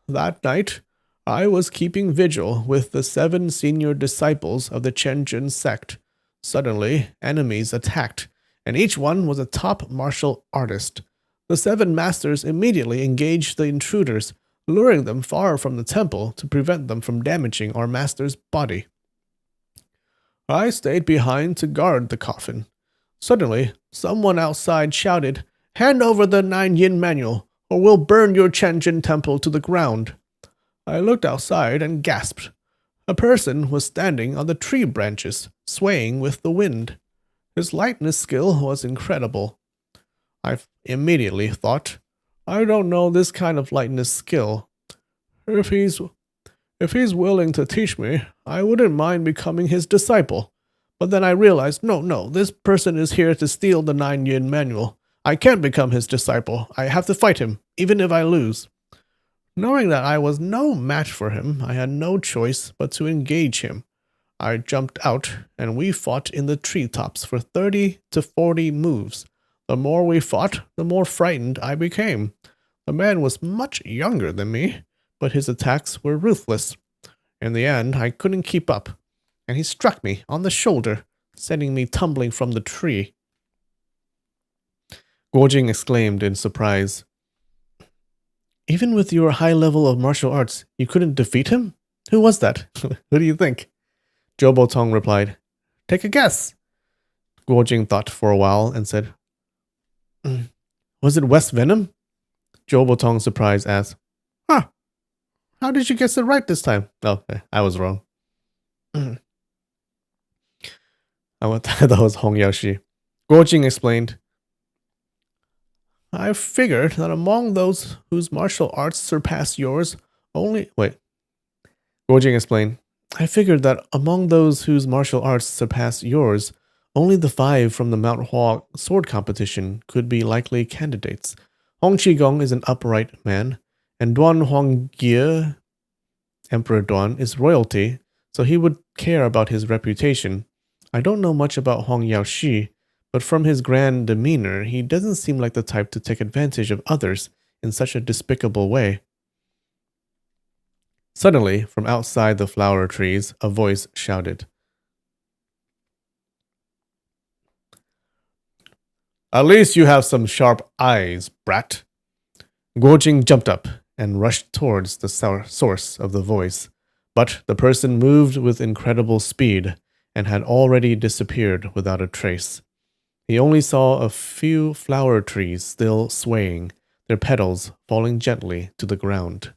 That night, I was keeping vigil with the 7 senior disciples of the Chenjun sect. Suddenly, enemies attacked, and each one was a top martial artist. The 7 masters immediately engaged the intruders, luring them far from the temple to prevent them from damaging our master's body. I stayed behind to guard the coffin. Suddenly, someone outside shouted, Hand over the 9-yin manual, or we'll burn your Chenjin temple to the ground. I looked outside and gasped. A person was standing on the tree branches, swaying with the wind. His lightness skill was incredible. I immediately thought, I don't know this kind of lightness skill. If he's willing to teach me, I wouldn't mind becoming his disciple. But then I realized, no, this person is here to steal the 9-yin manual. I can't become his disciple. I have to fight him, even if I lose. Knowing that I was no match for him, I had no choice but to engage him. I jumped out, and we fought in the treetops for 30 to 40 moves. The more we fought, the more frightened I became. The man was much younger than me, but his attacks were ruthless. In the end, I couldn't keep up, and he struck me on the shoulder, sending me tumbling from the tree. Guojing exclaimed in surprise, Even with your high level of martial arts, you couldn't defeat him? Who was that? Who do you think? Zhou Botong replied, Take a guess. Guojing thought for a while and said, Was it West Venom? Zhou Botong, surprised, asked, How did you guess it right this time? Oh, I was wrong. That was Hong Yaoshi. Guojing explained, I figured that among those whose martial arts surpass yours, only. Wait. Guojing explained, I figured that among those whose martial arts surpass yours, only the 5 from the Mount Hua sword competition could be likely candidates. Hong Qigong is an upright man, and Duan Huangye, Emperor Duan, is royalty, so he would care about his reputation. I don't know much about Hong Yaoshi, but from his grand demeanor, he doesn't seem like the type to take advantage of others in such a despicable way. Suddenly, from outside the flower trees, a voice shouted, At least you have some sharp eyes, brat. Guojing jumped up and rushed towards the source of the voice, but the person moved with incredible speed and had already disappeared without a trace. He only saw a few flower trees still swaying, their petals falling gently to the ground.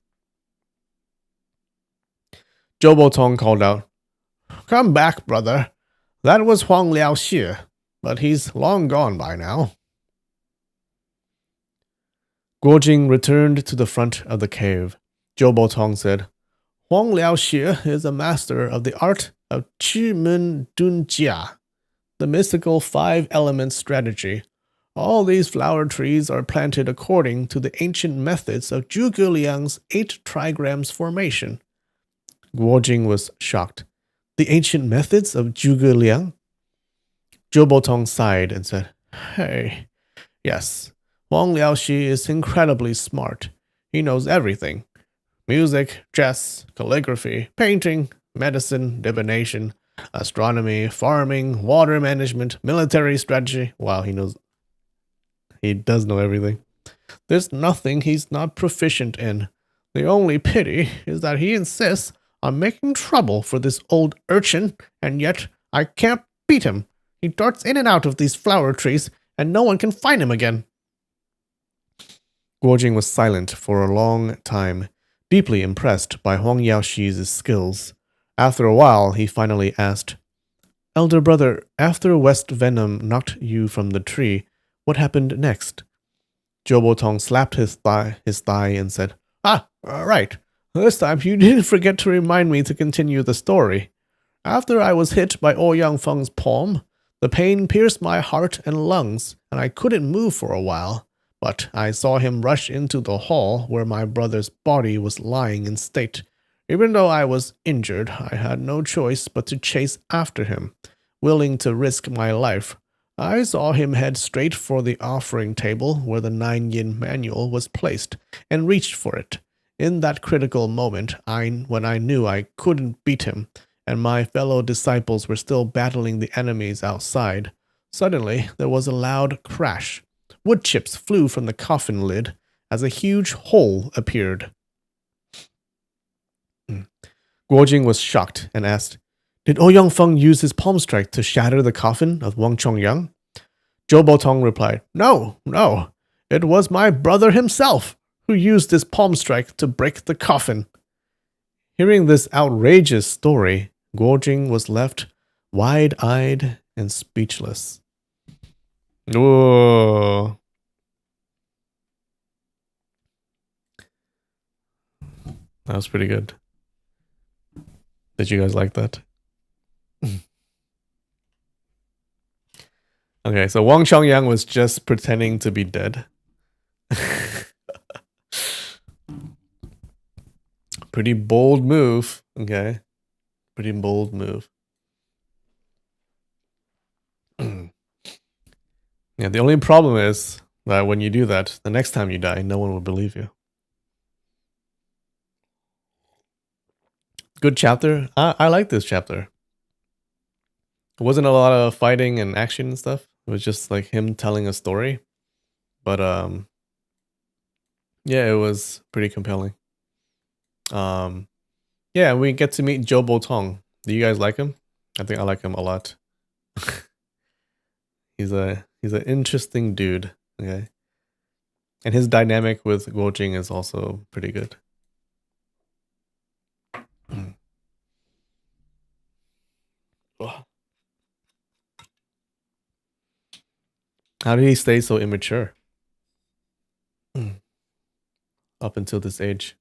Zhou Tong called out, Come back, brother. That was Huang Liaoxi, but he's long gone by now. Guojing returned to the front of the cave. Zhou Tong said, Huang Liaoxi is a master of the art of Qi Men Dun Jia, the mystical 5-element strategy. All these flower trees are planted according to the ancient methods of Zhuge Liang's 8 trigrams formation. Guojing was shocked. The ancient methods of Zhuge Liang? Zhou Tong sighed and said, Hey, yes, Huang Liaoxi is incredibly smart. He knows everything. Music, chess, calligraphy, painting, medicine, divination, astronomy, farming, water management, military strategy. Wow, he does know everything. There's nothing he's not proficient in. The only pity is that he insists on making trouble for this old urchin, and yet I can't beat him. He darts in and out of these flower trees, and no one can find him again. Guojing was silent for a long time, deeply impressed by Huang Yaoxi's skills. After a while, he finally asked, Elder brother, after West Venom knocked you from the tree, what happened next? Zhou Tong slapped his thigh and said, right. This time you didn't forget to remind me to continue the story. After I was hit by Ouyang Feng's palm, the pain pierced my heart and lungs, and I couldn't move for a while. But I saw him rush into the hall where my brother's body was lying in state. Even though I was injured, I had no choice but to chase after him, willing to risk my life. I saw him head straight for the offering table where the 9-yin manual was placed, and reached for it. In that critical moment, when I knew I couldn't beat him, and my fellow disciples were still battling the enemies outside, suddenly there was a loud crash. Wood chips flew from the coffin lid as a huge hole appeared. Guojing was shocked and asked, Did Ouyang Feng use his palm strike to shatter the coffin of Wang Chongyang? Zhou Tong replied, No. It was my brother himself who used his palm strike to break the coffin. Hearing this outrageous story, Guojing was left wide-eyed and speechless. Whoa. That was pretty good. Did you guys like that? Okay, so Wang Chongyang was just pretending to be dead. Pretty bold move. Okay. Pretty bold move. Yeah, the only problem is that when you do that, the next time you die, no one will believe you. Good chapter. I like this chapter. It wasn't a lot of fighting and action and stuff. It was just like him telling a story. But yeah, it was pretty compelling. Yeah, we get to meet Zhou Tong. Do you guys like him? I think I like him a lot. He's an interesting dude. Okay. And his dynamic with Guojing is also pretty good. Ugh. How did he stay so immature? Up until this age.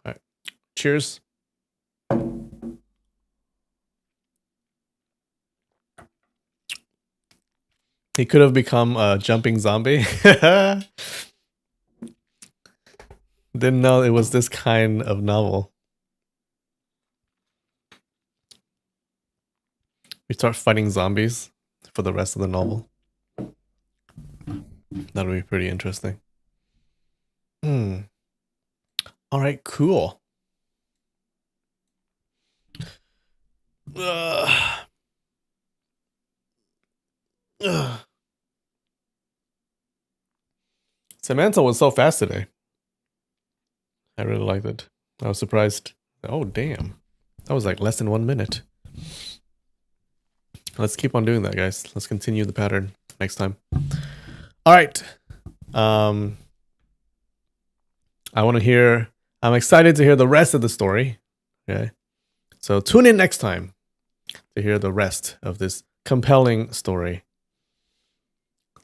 All right. Cheers. He could have become a jumping zombie. Didn't know it was this kind of novel. We start fighting zombies for the rest of the novel. That'll be pretty interesting. All right, cool. Ugh. Ugh. Samantha was so fast today. I really liked it. I was surprised. Oh, damn. That was like less than 1 minute. Let's keep on doing that, guys. Let's continue the pattern next time. All right. I'm excited to hear the rest of the story. Okay. So tune in next time to hear the rest of this compelling story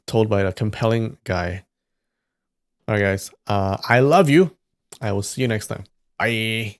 told by a compelling guy. All right, guys. I love you. I will see you next time. Bye.